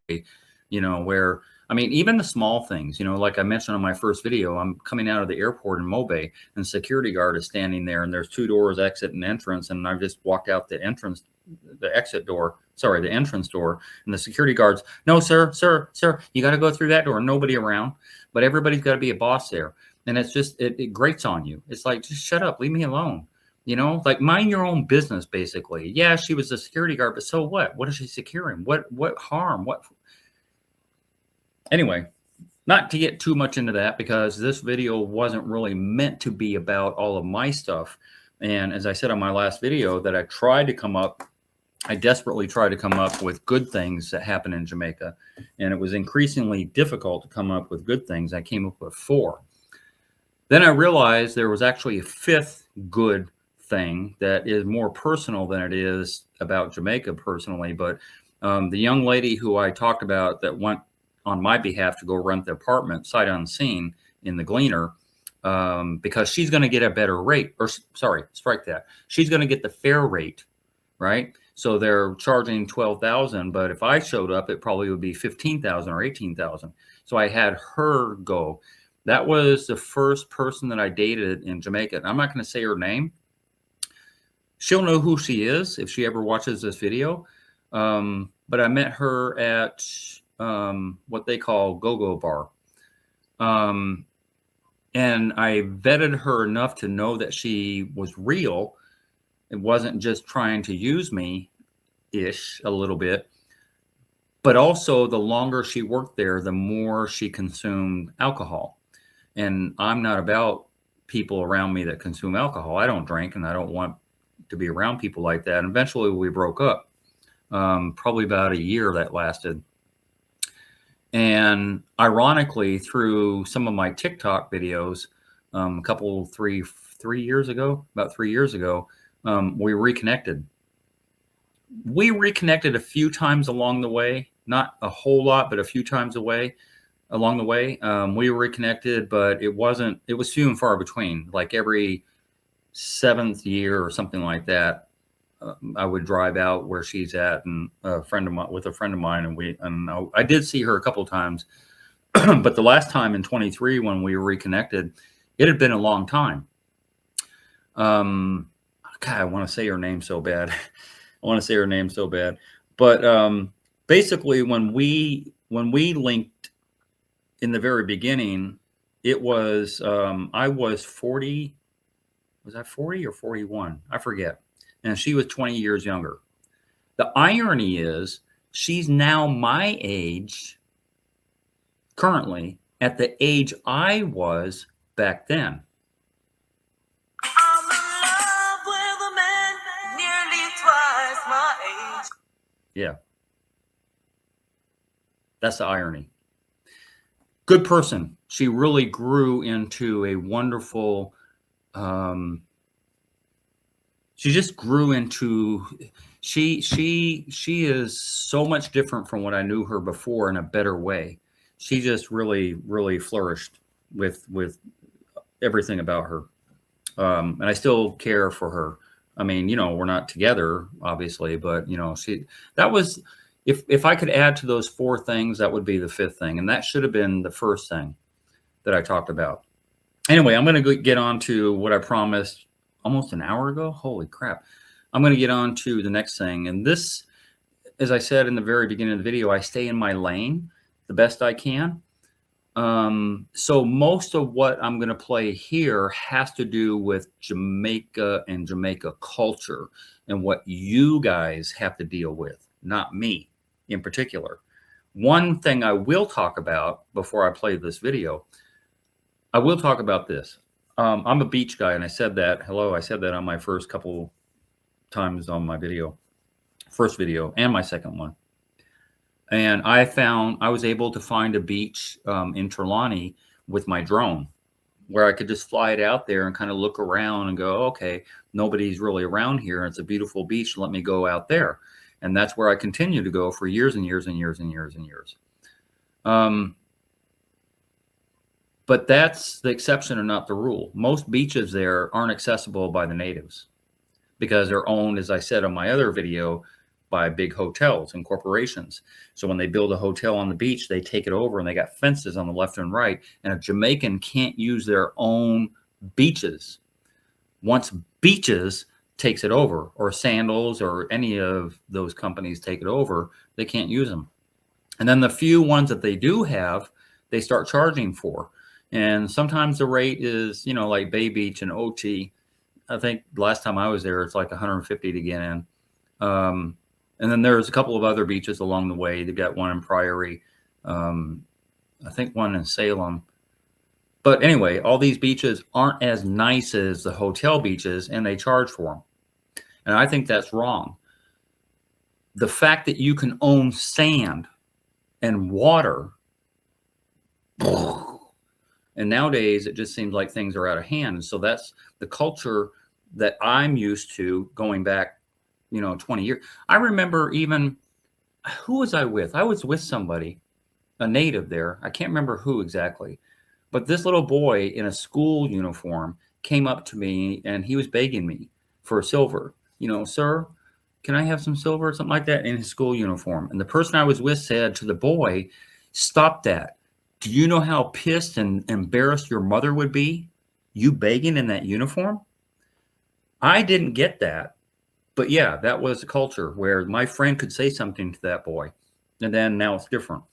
you know, where, I mean, even the small things, you know, like I mentioned on my first video, I'm coming out of the airport in Mobay and security guard is standing there, and there's 2 doors, exit and entrance. And I've just walked out the entrance door, and the security guards, no, sir, you got to go through that door. Nobody around, but everybody's got to be a boss there. And it's just, it grates on you. It's like, just shut up, leave me alone. You know, like mind your own business, basically. Yeah, she was a security guard, but so what? What is she securing? What harm? What? Anyway, not to get too much into that, because this video wasn't really meant to be about all of my stuff. And as I said on my last video, that I desperately tried to come up with good things that happen in Jamaica. And it was increasingly difficult to come up with good things. I came up with 4. Then I realized there was actually a 5th good thing that is more personal than it is about Jamaica personally. But the young lady who I talked about that went on my behalf to go rent the apartment sight unseen in the Gleaner, because she's going to get a better rate, or sorry, strike that. She's going to get the fair rate, right? So they're charging $12,000, but if I showed up, it probably would be $15,000 or $18,000. So I had her go. That was the first person that I dated in Jamaica. And I'm not going to say her name, she'll know who she is if she ever watches this video. But I met her at what they call Go-Go Bar. And I vetted her enough to know that she was real. It wasn't just trying to use me-ish a little bit. But also, the longer she worked there, the more she consumed alcohol. And I'm not about people around me that consume alcohol. I don't drink, and I don't want to be around people like that. And eventually, we broke up. Probably about a year that lasted. And ironically, through some of my TikTok videos, about 3 years ago, we reconnected. We reconnected a few times along the way, not a whole lot, but a few times along the way. We reconnected, but it was few and far between. Like every 7th year or something like that, I would drive out where she's at, and with a friend of mine, and I did see her a couple of times, but the last time in 23 when we reconnected, it had been a long time. God, I want to say her name so bad. But basically, when we linked in the very beginning, it was I was 40. Was I 40 or 41? I forget. And she was 20 years younger. The irony is she's now my age currently at the age I was back then. I'm in love with a man nearly twice my age. Yeah. That's the irony. Good person. She really grew into a wonderful, she just grew into, she is so much different from what I knew her before in a better way. She just really, really flourished with everything about her. And I still care for her. I mean, we're not together, obviously, but that was, if I could add to those 4 things, that would be the 5th thing. And that should have been the first thing that I talked about. Anyway, I'm going to get on to what I promised almost an hour ago. Holy crap. I'm going to get on to the next thing. And this, as I said in the very beginning of the video, I stay in my lane the best I can. So most of what I'm going to play here has to do with Jamaica and Jamaica culture and what you guys have to deal with, not me in particular. One thing I will talk about before I play this video, I will talk about this. I'm a beach guy, and I said that on my first couple times on my first video and my second one. And I was able to find a beach in Trelawney with my drone where I could just fly it out there and kind of look around and go, okay, nobody's really around here. It's a beautiful beach. Let me go out there. And that's where I continue to go for years and years and years and years and years. But that's the exception and not the rule. Most beaches there aren't accessible by the natives because they're owned, as I said on my other video, by big hotels and corporations. So when they build a hotel on the beach, they take it over and they got fences on the left and right. And a Jamaican can't use their own beaches. Once Beaches takes it over, or Sandals or any of those companies take it over, they can't use them. And then the few ones that they do have, they start charging for. And sometimes the rate is, like Bay Beach and OT. I think last time I was there, it's like $150 to get in. And then there's a couple of other beaches along the way. They've got one in Priory, I think one in Salem. But anyway, all these beaches aren't as nice as the hotel beaches, and they charge for them. And I think that's wrong. The fact that you can own sand and water, and nowadays it just seems like things are out of hand. So that's the culture that I'm used to going back 20 years. I remember even, who was I with? I was with somebody, a native there. I can't remember who exactly, but this little boy in a school uniform came up to me and he was begging me for silver. Sir, can I have some silver or something like that, in his school uniform? And the person I was with said to the boy, stop that. Do you know how pissed and embarrassed your mother would be? You begging in that uniform? I didn't get that. But yeah, that was the culture where my friend could say something to that boy, and then now it's different.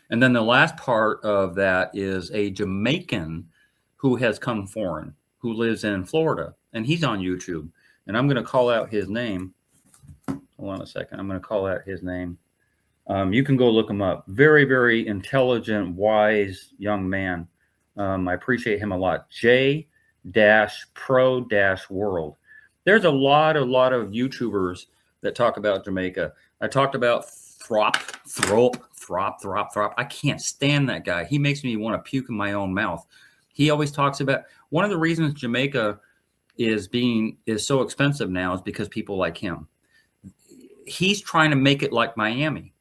And then the last part of that is a Jamaican who has come foreign, who lives in Florida, and he's on YouTube. And I'm going to call out his name. Hold on a second. I'm going to call out his name. You can go look him up. Very, very intelligent, wise young man. I appreciate him a lot. J-Pro-World. There's a lot of YouTubers that talk about Jamaica. I talked about Throp. I can't stand that guy. He makes me want to puke in my own mouth. He always talks about, one of the reasons Jamaica is so expensive now is because people like him. He's trying to make it like Miami.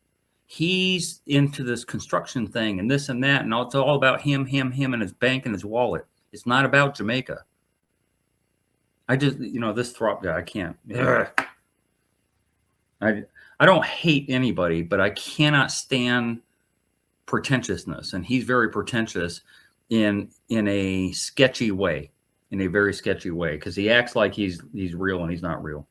He's into this construction thing and this and that, and it's all about him and his bank and his wallet. It's not about Jamaica. I just, this Throp guy, I can't. I don't hate anybody, but I cannot stand pretentiousness, and he's very pretentious in a sketchy way, in a very sketchy way, because he acts like he's real and he's not real.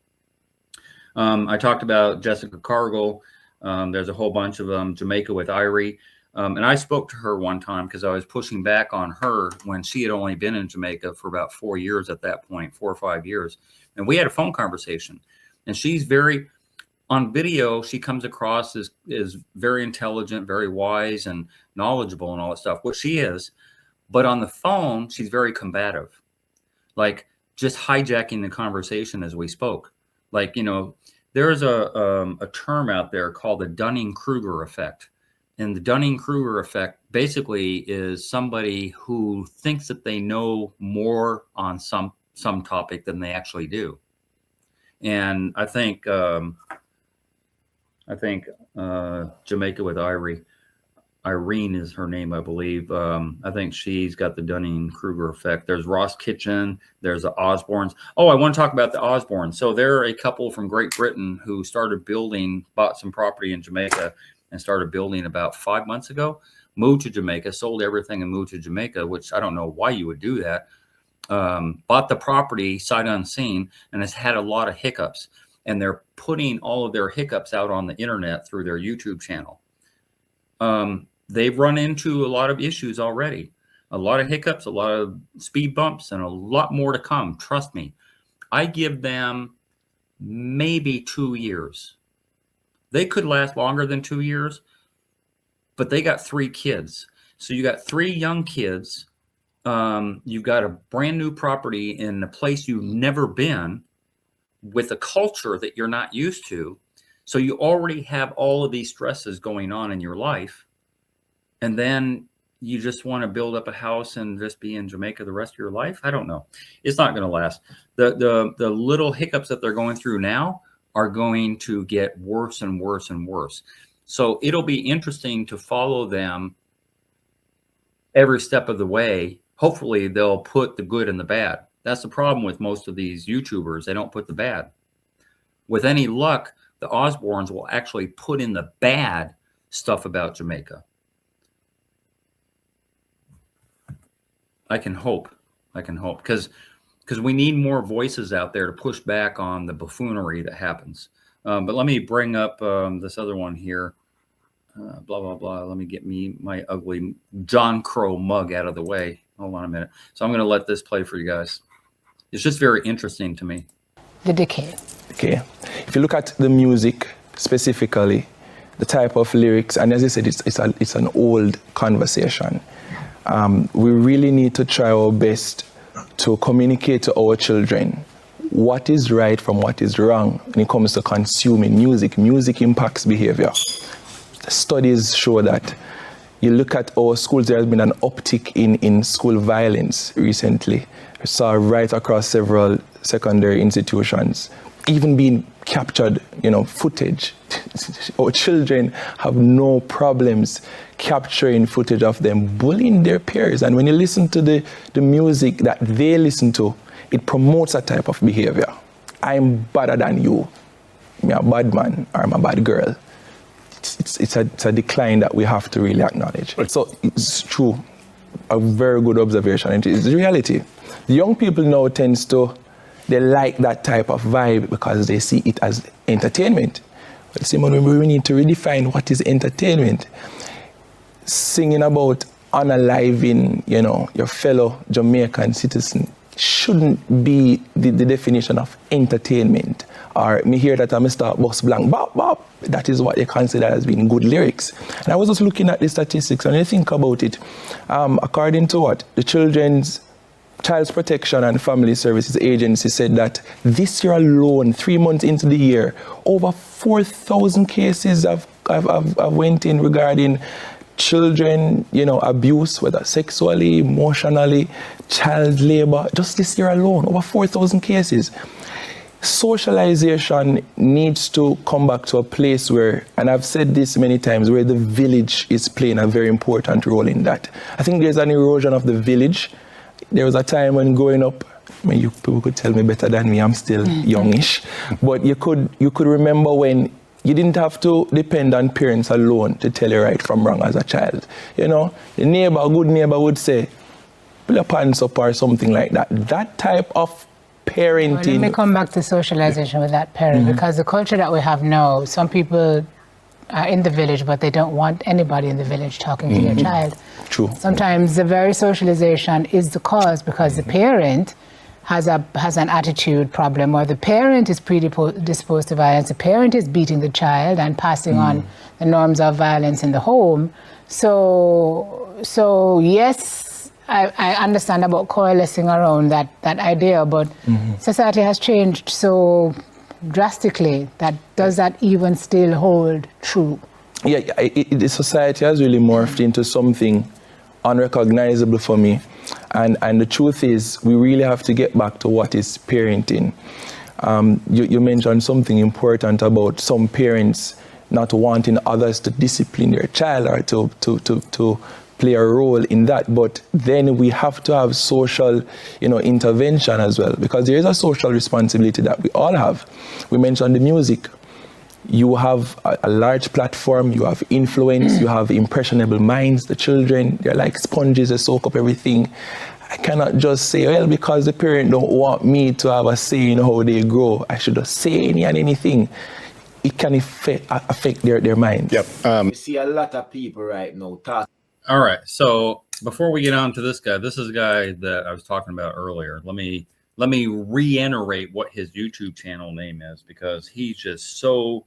I talked about Jessica Cargill. There's a whole bunch of them. Jamaica with Irie. And I spoke to her one time because I was pushing back on her when she had only been in Jamaica for about 4 years at that point, 4 or 5 years. And we had a phone conversation. And she's very, on video, she comes across as very intelligent, very wise and knowledgeable and all that stuff, which she is. But on the phone, she's very combative, like just hijacking the conversation as we spoke. Like, there's a term out there called the Dunning-Kruger effect. And the Dunning-Kruger effect basically is somebody who thinks that they know more on some topic than they actually do. And I think Jamaica with Irene is her name, I believe. I think she's got the Dunning-Kruger effect. There's Ross Kitchen. There's the Osbornes. Oh, I want to talk about the Osbornes. So they're a couple from Great Britain who bought some property in Jamaica and started building about 5 months ago, moved to Jamaica, sold everything and moved to Jamaica, which I don't know why you would do that. Bought the property sight unseen and has had a lot of hiccups. And they're putting all of their hiccups out on the internet through their YouTube channel. They've run into a lot of issues already, a lot of hiccups, a lot of speed bumps, and a lot more to come. Trust me. I give them maybe 2 years. They could last longer than 2 years, but they got 3 kids. So you got 3 young kids. You've got a brand new property in a place you've never been with a culture that you're not used to. So you already have all of these stresses going on in your life. And then you just want to build up a house and just be in Jamaica the rest of your life. I don't know. It's not going to last. The little hiccups that they're going through now are going to get worse and worse and worse. So it'll be interesting to follow them every step of the way. Hopefully they'll put the good and the bad. That's the problem with most of these YouTubers. They don't put the bad. With any luck, the Osbornes will actually put in the bad stuff about Jamaica. I can hope because we need more voices out there to push back on the buffoonery that happens. But let me bring up this other one here. Blah, blah, blah. Let me get my ugly John Crow mug out of the way. Hold on a minute. So I'm going to let this play for you guys. It's just very interesting to me. The decay. Okay. If you look at the music specifically, the type of lyrics, and as I said, it's an old conversation. We really need to try our best to communicate to our children what is right from what is wrong when it comes to consuming music. Music impacts behavior. Studies show that. You look at our schools, there has been an uptick in school violence recently. I saw right across several secondary institutions, even being captured, footage. Our children have no problems capturing footage of them bullying their peers. And when you listen to the music that they listen to, it promotes a type of behavior. I'm better than you. I'm a bad man or I'm a bad girl. It's a decline that we have to really acknowledge. So it's true, a very good observation. It is reality. The young people now tends to They like that type of vibe because they see it as entertainment. But Simon, we need to redefine what is entertainment. Singing about unaliving, your fellow Jamaican citizen shouldn't be the definition of entertainment. Or me hear that I'm Mr. Boss Blank, bop, bop. That is what they consider as being good lyrics. And I was just looking at the statistics, and you think about it. According to what? The Child's Protection and Family Services Agency said that this year alone, 3 months into the year, over 4,000 cases have went in regarding children, abuse, whether sexually, emotionally, child labor. Just this year alone, over 4,000 cases. Socialization needs to come back to a place where, and I've said this many times, where the village is playing a very important role in that. I think there's an erosion of the village. There was a time when growing up, you people could tell me better than me, I'm still youngish, but you could remember when you didn't have to depend on parents alone to tell you right from wrong as a child. The good neighbor would say, pull your pants up or something like that. That type of parenting. Well, let me come back to socialization with that parent, because the culture that we have now, some people are in the village, but they don't want anybody in the village talking to their child. True. Sometimes the very socialization is the cause, because the parent has an attitude problem, or the parent is predisposed to violence, the parent is beating the child and passing on the norms of violence in the home. So yes, I understand about coalescing around that idea, but society has changed so drastically does that even still hold true? Yeah, the society has really morphed into something unrecognizable for me. And the truth is, we really have to get back to what is parenting. You mentioned something important about some parents not wanting others to discipline their child or to play a role in that. But then we have to have social, intervention as well, because there is a social responsibility that we all have. We mentioned the music. You have a large platform, you have influence, you have impressionable minds. The children, they're like sponges, they soak up everything. I cannot just say, well, because the parent don't want me to have a say in how they grow, I should just say any and anything. It can affect their minds. Yep. We see a lot of people right now talk. All right. So before we get on to this is a guy that I was talking about earlier. Let me reiterate what his YouTube channel name is, because he's just so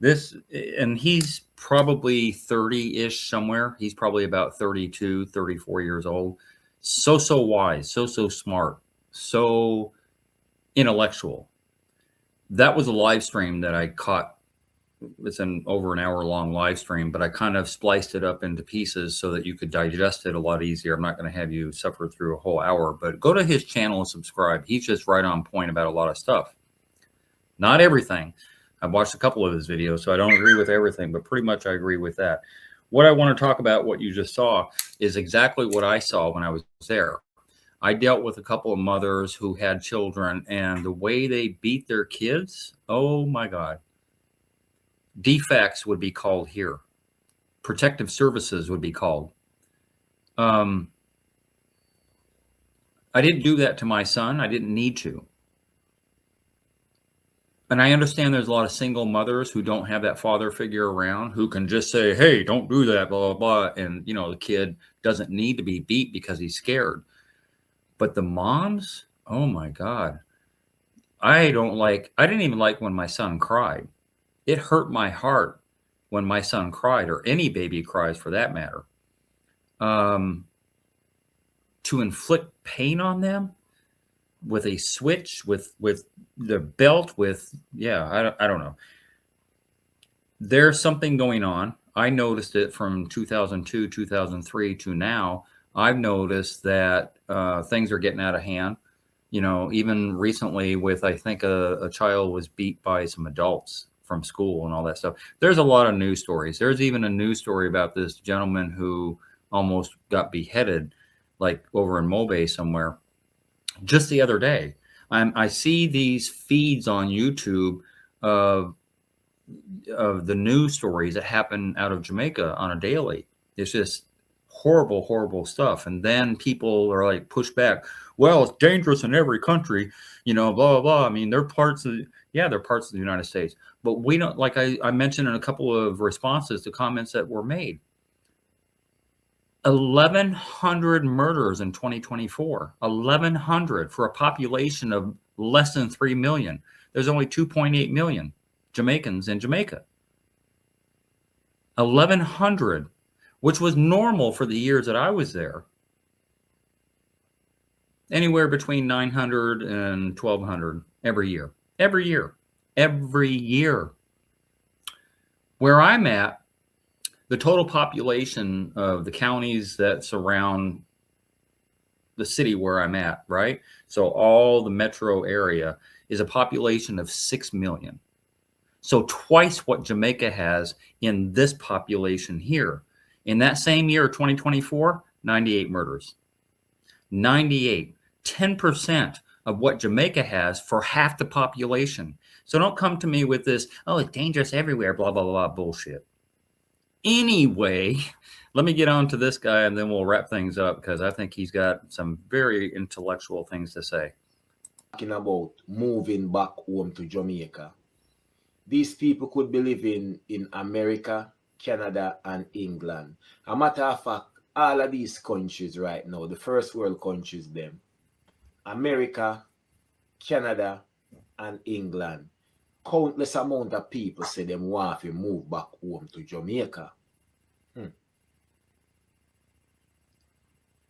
and he's probably 30-ish somewhere. He's probably about 32, 34 years old. So wise, so smart, so intellectual. That was a live stream that I caught. It's an over an hour long live stream, but I kind of spliced it up into pieces so that you could digest it a lot easier. I'm not going to have you suffer through a whole hour, but go to his channel and subscribe. He's just right on point about a lot of stuff. Not everything. I've watched a couple of his videos, so I don't agree with everything, but pretty much I agree with that. What I want to talk about, what you just saw, is exactly what I saw when I was there. I dealt with a couple of mothers who had children, and the way they beat their kids, oh my God. Defects would be called here. Protective services would be called. I didn't do that to my son. I didn't need to. And I understand there's a lot of single mothers who don't have that father figure around, who can just say, hey, don't do that, blah, blah, blah. And, the kid doesn't need to be beat because he's scared. But the moms, oh my God. I didn't even like when my son cried. It hurt my heart when my son cried, or any baby cries for that matter. To inflict pain on them with a switch, with the belt, I don't know. There's something going on. I noticed it from 2002, 2003 to now. I've noticed that things are getting out of hand. Even recently with, I think a child was beat by some adults from school and all that stuff. There's a lot of news stories. There's even a news story about this gentleman who almost got beheaded, like over in Mobay somewhere, just the other day. I see these feeds on YouTube of the news stories that happen out of Jamaica on a daily. It's just horrible, horrible stuff. And then people are like push back. Well, it's dangerous in every country, you know, blah, blah, blah. I mean, they're parts of, they're parts of the United States, but we don't, like I mentioned in a couple of responses to comments that were made, 1,100 murders in 2024, 1,100 for a population of less than 3 million. There's only 2.8 million Jamaicans in Jamaica. 1,100, which was normal for the years that I was there. Anywhere between 900 and 1,200 every year. Every year. Every year. Where I'm at, the total population of the counties that surround the city where I'm at, right? So all the metro area is a population of 6 million. So twice what Jamaica has in this population here. In that same year, 2024, 98 murders. 98. 10% of what Jamaica has for half the population. So don't come to me with this, oh, it's dangerous everywhere, blah, blah, blah, bullshit. Anyway, let me get on to this guy and then we'll wrap things up because I think he's got some very intellectual things to say. Talking about moving back home to Jamaica. These people could be living in America, Canada, and England. A matter of fact, all of these countries right now, the first world countries, them, America, Canada, and England, countless amount of people say them want to move back home to Jamaica.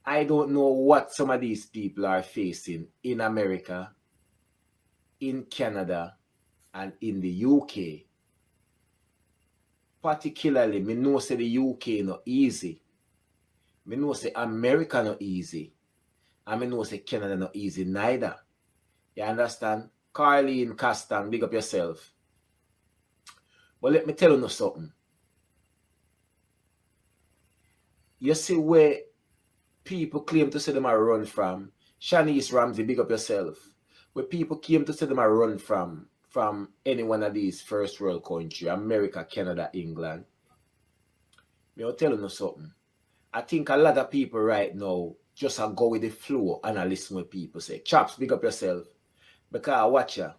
I don't know what some of these people are facing in America, in Canada, and in the UK. Particularly, me know say the UK not easy. Me know say America not easy. And me know say Canada not easy neither. You understand? Carleen Castan, big up yourself. But let me tell you something. You see where people claim to say them are run from. Shanice Ramsey, big up yourself. Where people claim to say them are run from any one of these first world countries, America, Canada, England. I'll tell you something. I think a lot of people right now just go with the flow and I listen what people say. Chaps, big up yourself. Because watch ya.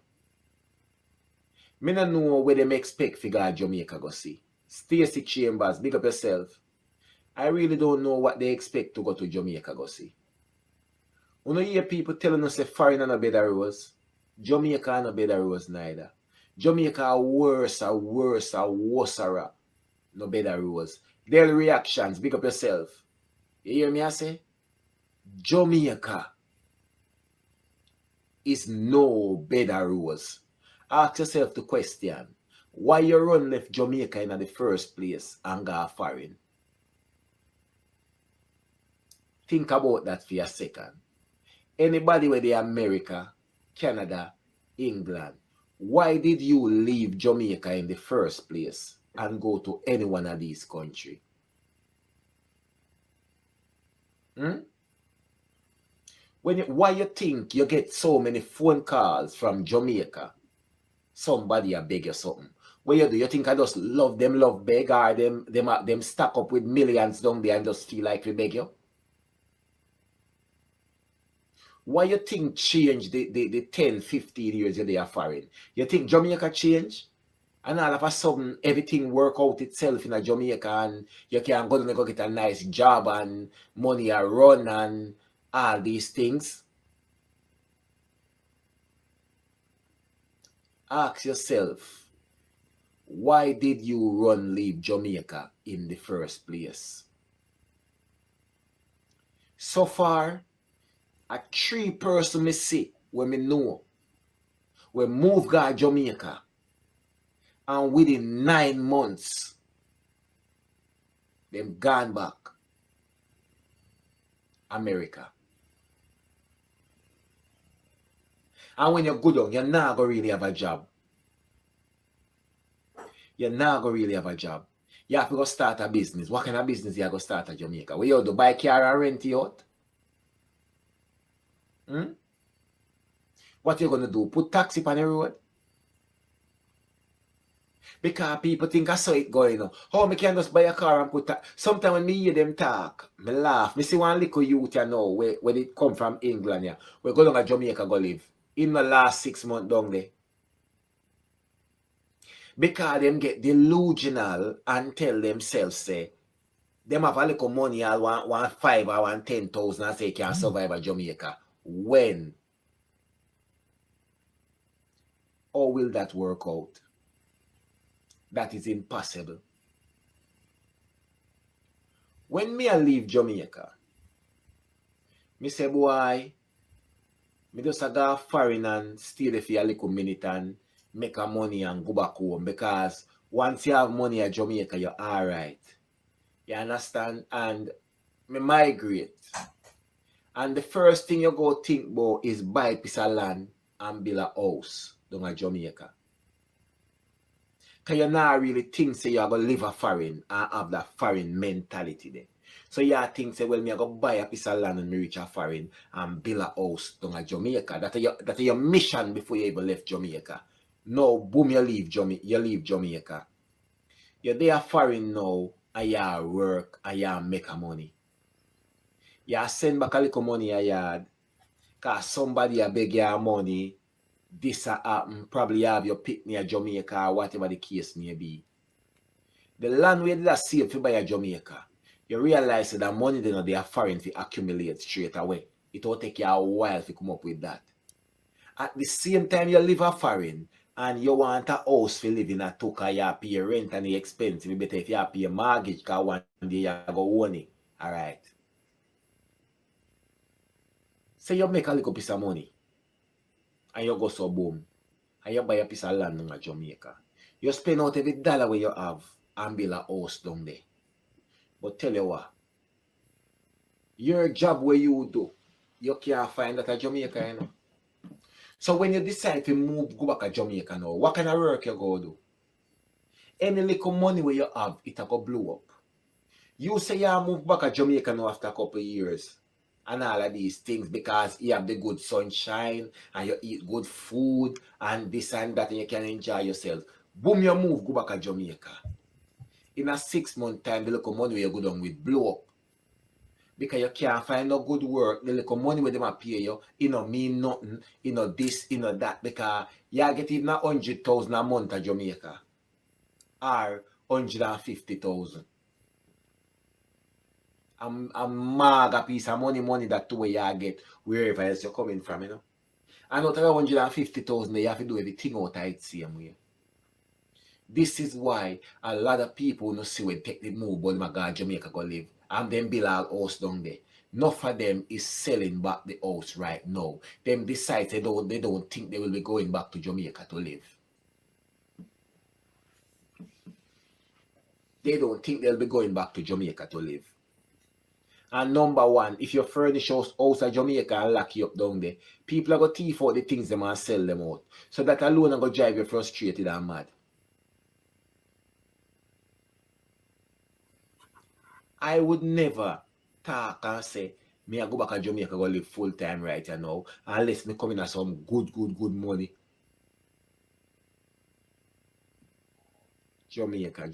Me no know where them expect figure Jamaica go see. Stacey Chambers, big up yourself. I really don't know what they expect to go to Jamaica go see. You know hear people telling us a foreign and a better rose. Jamaica and a better rose neither. Jamaica are worse. No better rose. Their reactions, big up yourself. You hear me I say? Jamaica is no better rose. Ask yourself the question, why you run left Jamaica in the first place and go foreign? Think about that for a second. Anybody with the America, Canada, England, why did you leave Jamaica in the first place and go to any one of these countries? Why you think you get so many phone calls from Jamaica? Somebody a beg you something. What you do? You think I just love beg, or them stack up with millions down there and just feel like we beg you? Why you think change the 10, 15 years you're there foreign? You think Jamaica change? And all of a sudden, everything work out itself in a Jamaica and you can go get a nice job and money are run and all these things? Ask yourself, why did you leave Jamaica in the first place? So far, a 3 person me see when me know we move to Jamaica and within 9 months them gone back America. And when you go down, you're not going to really have a job. You're not going to really have a job. You have to go start a business. What kind of business you have to start at Jamaica? Where you do buy a car and rent it out? What you going to do? Put taxi on the road? Because people think I saw it going on. How me can just buy a car and put a... Sometimes when me hear them talk, me laugh. Me see one little youth you know, where it come from England, yeah. We go down to Jamaica go live. In the last 6 months down there. Because them get delusional and tell themselves, say, them have a little money, I want 5 or want 10,000 and say you can survive at Jamaica. When? How will that work out? That is impossible. When me I leave Jamaica, me say, boy, me just go foreign and stay there for a little minute and make a money and go back home. Because once you have money at Jamaica, you're alright. You understand? And me migrate. And the first thing you go think about is buy a piece of land and build a house down at Jamaica. Because you not really think say you're going to live a foreign and have that foreign mentality there. So you think say, well, me I go buy a piece of land and me reach a foreign and build a house down at Jamaica. That's your mission before you even left Jamaica. No, boom, you leave Jamaica. You're there foreign now and you work and you make a money. You send back a little money a yard because somebody beg your money. This happen, probably you have your pick near Jamaica or whatever the case may be. The land where they save to buy a Jamaica, you realize that money they are foreign to accumulate straight away. It will take you a while to come up with that. At the same time, you live a foreign and you want a house to live in a took you pay rent and the expense. It better if you pay a mortgage because one day you go own it. Alright. So you make a little piece of money. And you go so boom. And you buy a piece of land in Jamaica. You spend out every dollar where you have and build a house down there. But tell you what, your job where you do, you can't find that at Jamaica, you know. So when you decide to move, go back to Jamaica now, what kind of work you go do? Any little money where you have, it will go blow up. You say you move back to Jamaica now after a couple of years. And all of these things because you have the good sunshine and you eat good food and this and that and you can enjoy yourself. Boom, you move, go back to Jamaica. In a 6 month time, the little money you go down with blow up. Because you can't find no good work. The little money where they might pay you, it don't mean nothing, you know this, you know that. Because you get even 100,000 a month at Jamaica. Or 150,000. A mega piece of money that two way you get wherever else you're coming from, you know. And out of 150,000, you have to do everything out of it same way. This is why a lot of people no see when take the move, but my God, Jamaica go live. And then build a house down there. Enough of them is selling back the house right now. Them decide they don't think they will be going back to Jamaica to live. They don't think they'll be going back to Jamaica to live. And number one, if you furnish house at Jamaica and lock you up down there, people are going to thief out the things them and sell them out. So that alone are going to drive you frustrated and mad. I would never talk and say, me I go back to Jamaica go live full time right now, unless me come in at some good money. Jamaica.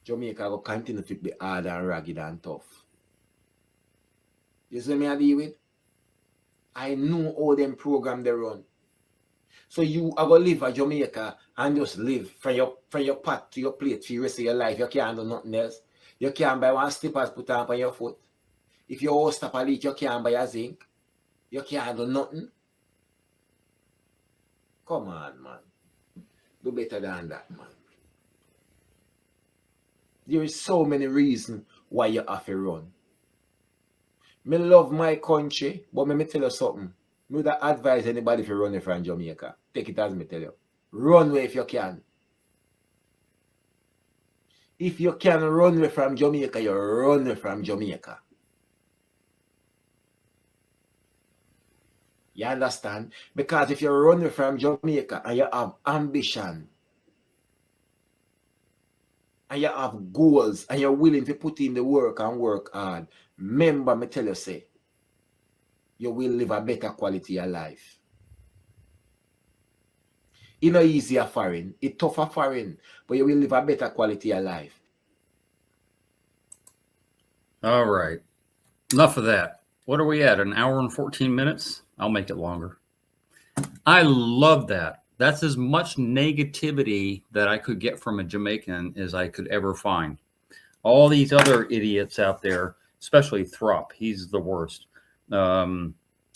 Jamaica will continue to be hard and ragged and tough. You see me I deal with? I know all them program they run. So you are going to live at Jamaica and just live from your pot to your plate for the rest of your life. You can't do nothing else. You can't buy one slippers put on your foot. If your house stop a leak, you can't buy a zinc. You can't do nothing. Come on, man. Do better than that, man. There is so many reasons why you have to run. Me love my country, but me tell you something. Me would advise anybody to run from Jamaica. Take it as me tell you. Run away if you can. If you can run away from Jamaica, you run away from Jamaica. You understand? Because if you run away from Jamaica and you have ambition, and you have goals, and you're willing to put in the work and work hard, remember me tell you say, you will live a better quality of life. It's not easy a foreign. It's tough a foreign, but you will live a better quality of life. All right. Enough of that. What are we at? An hour and 14 minutes? I'll make it longer. I love that. That's as much negativity that I could get from a Jamaican as I could ever find. All these other idiots out there, especially Throp, he's the worst.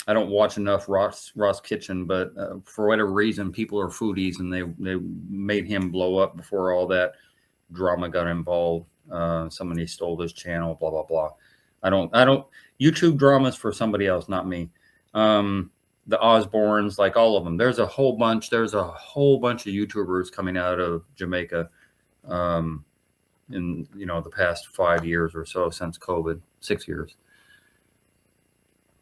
I don't watch enough Ross Kitchen, but for whatever reason, people are foodies, and they made him blow up before all that drama got involved. Somebody stole his channel, blah blah blah. I don't. YouTube dramas for somebody else, not me. The Osbournes, like all of them. There's a whole bunch of YouTubers coming out of Jamaica in the past 5 years or so since COVID, 6 years.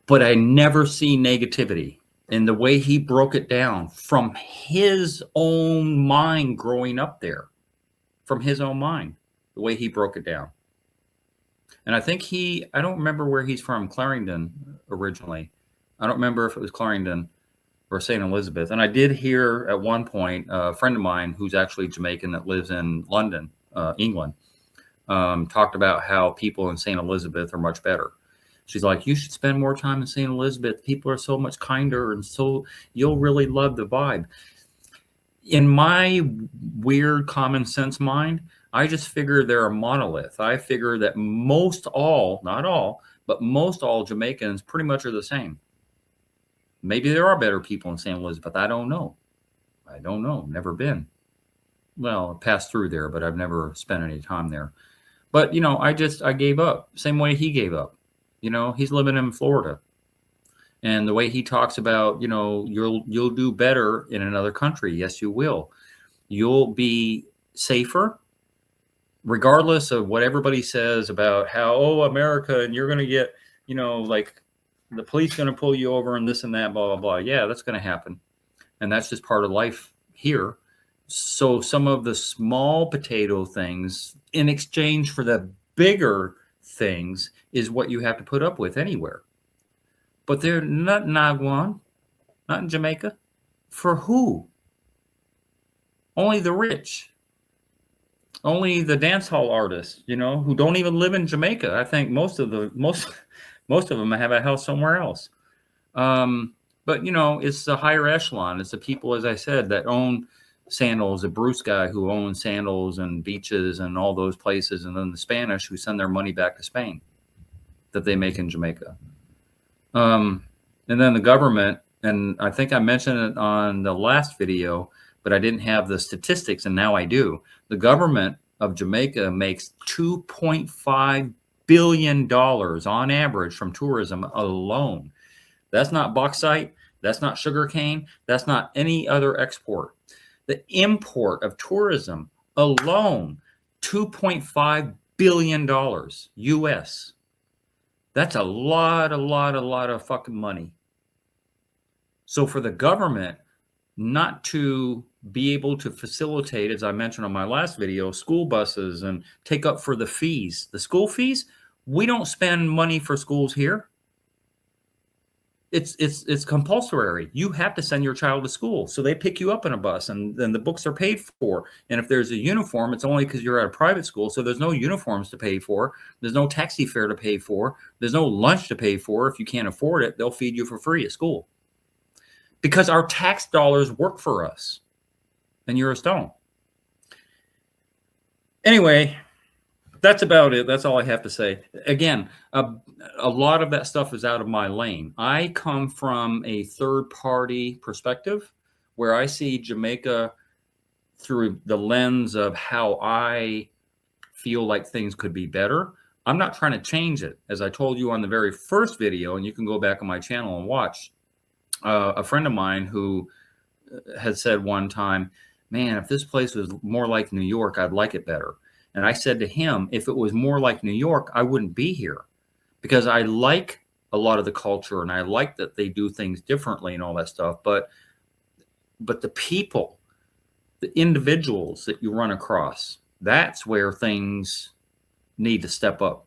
But I never see negativity. And the way he broke it down from his own mind growing up there, from his own mind, the way he broke it down. And I think I don't remember where he's from, Clarendon originally. I don't remember if it was Clarendon or St. Elizabeth. And I did hear at one point a friend of mine who's actually Jamaican that lives in London, England, talked about how people in St. Elizabeth are much better. She's like, you should spend more time in St. Elizabeth. People are so much kinder, and so you'll really love the vibe. In my weird common sense mind, I just figure they're a monolith. I figure that most all, not all, but most all Jamaicans pretty much are the same. Maybe there are better people in St. Elizabeth. I don't know. Never been. Well, I passed through there, but I've never spent any time there. But, I gave up. Same way he gave up. He's living in Florida. And the way he talks about, you'll do better in another country. Yes, you will. You'll be safer, regardless of what everybody says about how, America, and you're going to get, like the police going to pull you over and this and that, blah, blah, blah. Yeah, that's going to happen. And that's just part of life here. So some of the small potato things in exchange for the bigger things is what you have to put up with anywhere. But they're not in Nagwan, not in Jamaica. For who? Only the rich. Only the dance hall artists, who don't even live in Jamaica. I think most of them have a house somewhere else. But it's the higher echelon. It's the people, as I said, that own Sandals, a Bruce guy who owns Sandals and beaches and all those places, and then the Spanish who send their money back to Spain that they make in Jamaica. And then the government, and I think I mentioned it on the last video, but I didn't have the statistics, and now I do. The government of Jamaica makes $2.5 billion on average from tourism alone. That's not bauxite. That's not sugarcane. That's not any other export. The import of tourism alone, $2.5 billion US. That's a lot of fucking money. So for the government not to be able to facilitate, as I mentioned on my last video, school buses and take up for the fees, the school fees, we don't spend money for schools here. It's compulsory. You have to send your child to school. So they pick you up in a bus, and then the books are paid for. And if there's a uniform, it's only because you're at a private school. So there's no uniforms to pay for. There's no taxi fare to pay for. There's no lunch to pay for. If you can't afford it, they'll feed you for free at school. Because our tax dollars work for us. And you're a stone. Anyway, that's about it. That's all I have to say. Again, a lot of that stuff is out of my lane. I come from a third-party perspective where I see Jamaica through the lens of how I feel like things could be better. I'm not trying to change it. As I told you on the very first video, and you can go back on my channel and watch, a friend of mine who had said one time, man, if this place was more like New York, I'd like it better. And I said to him, if it was more like New York, I wouldn't be here, because I like a lot of the culture and I like that they do things differently and all that stuff. But the people, the individuals that you run across, that's where things need to step up.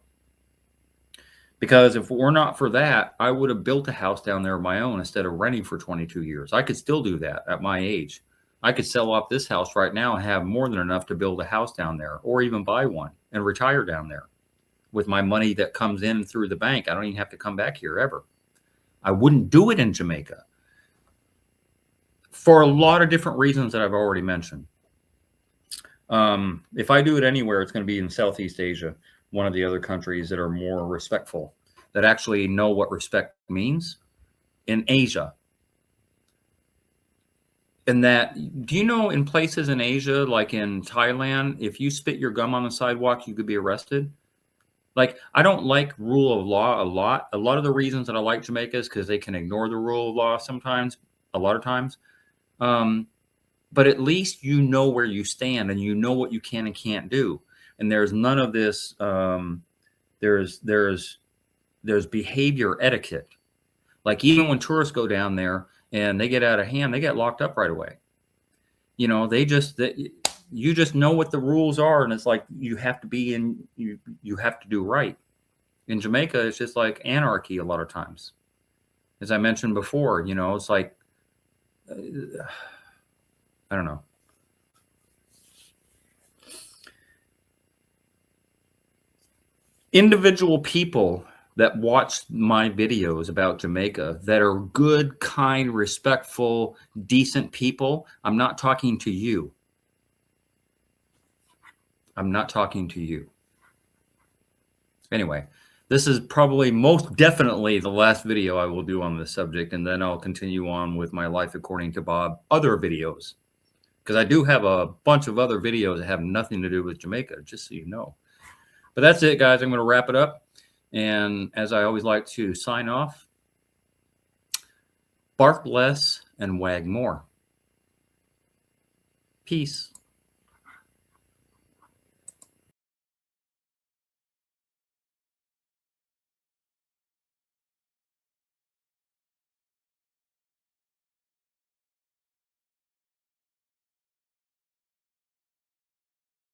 Because if we're not for that, I would have built a house down there of my own instead of renting for 22 years. I could still do that at my age. I could sell off this house right now and have more than enough to build a house down there, or even buy one and retire down there with my money that comes in through the bank. I don't even have to come back here ever. I wouldn't do it in Jamaica for a lot of different reasons that I've already mentioned. If I do it anywhere, it's going to be in Southeast Asia, one of the other countries that are more respectful, that actually know what respect means. In Asia. And that, do you know, in places in Asia, like in Thailand, if you spit your gum on the sidewalk, you could be arrested? Like, I don't like rule of law a lot. A lot of the reasons that I like Jamaica is because they can ignore the rule of law sometimes, a lot of times. But at least you know where you stand and you know what you can and can't do. And there's none of this, there's behavior etiquette. Like, even when tourists go down there and they get out of hand, they get locked up right away. You know, you just know what the rules are, and it's like you have to be in, you have to do right. In Jamaica, it's just like anarchy a lot of times. As I mentioned before, you know, it's like, I don't know. Individual people that watch my videos about Jamaica that are good, kind, respectful, decent people, I'm not talking to you. I'm not talking to you. Anyway, this is probably most definitely the last video I will do on this subject, and then I'll continue on with my Life According to Bob other videos. Because I do have a bunch of other videos that have nothing to do with Jamaica, just so you know. But that's it, guys. I'm going to wrap it up. And as I always like to sign off, bark less and wag more. Peace.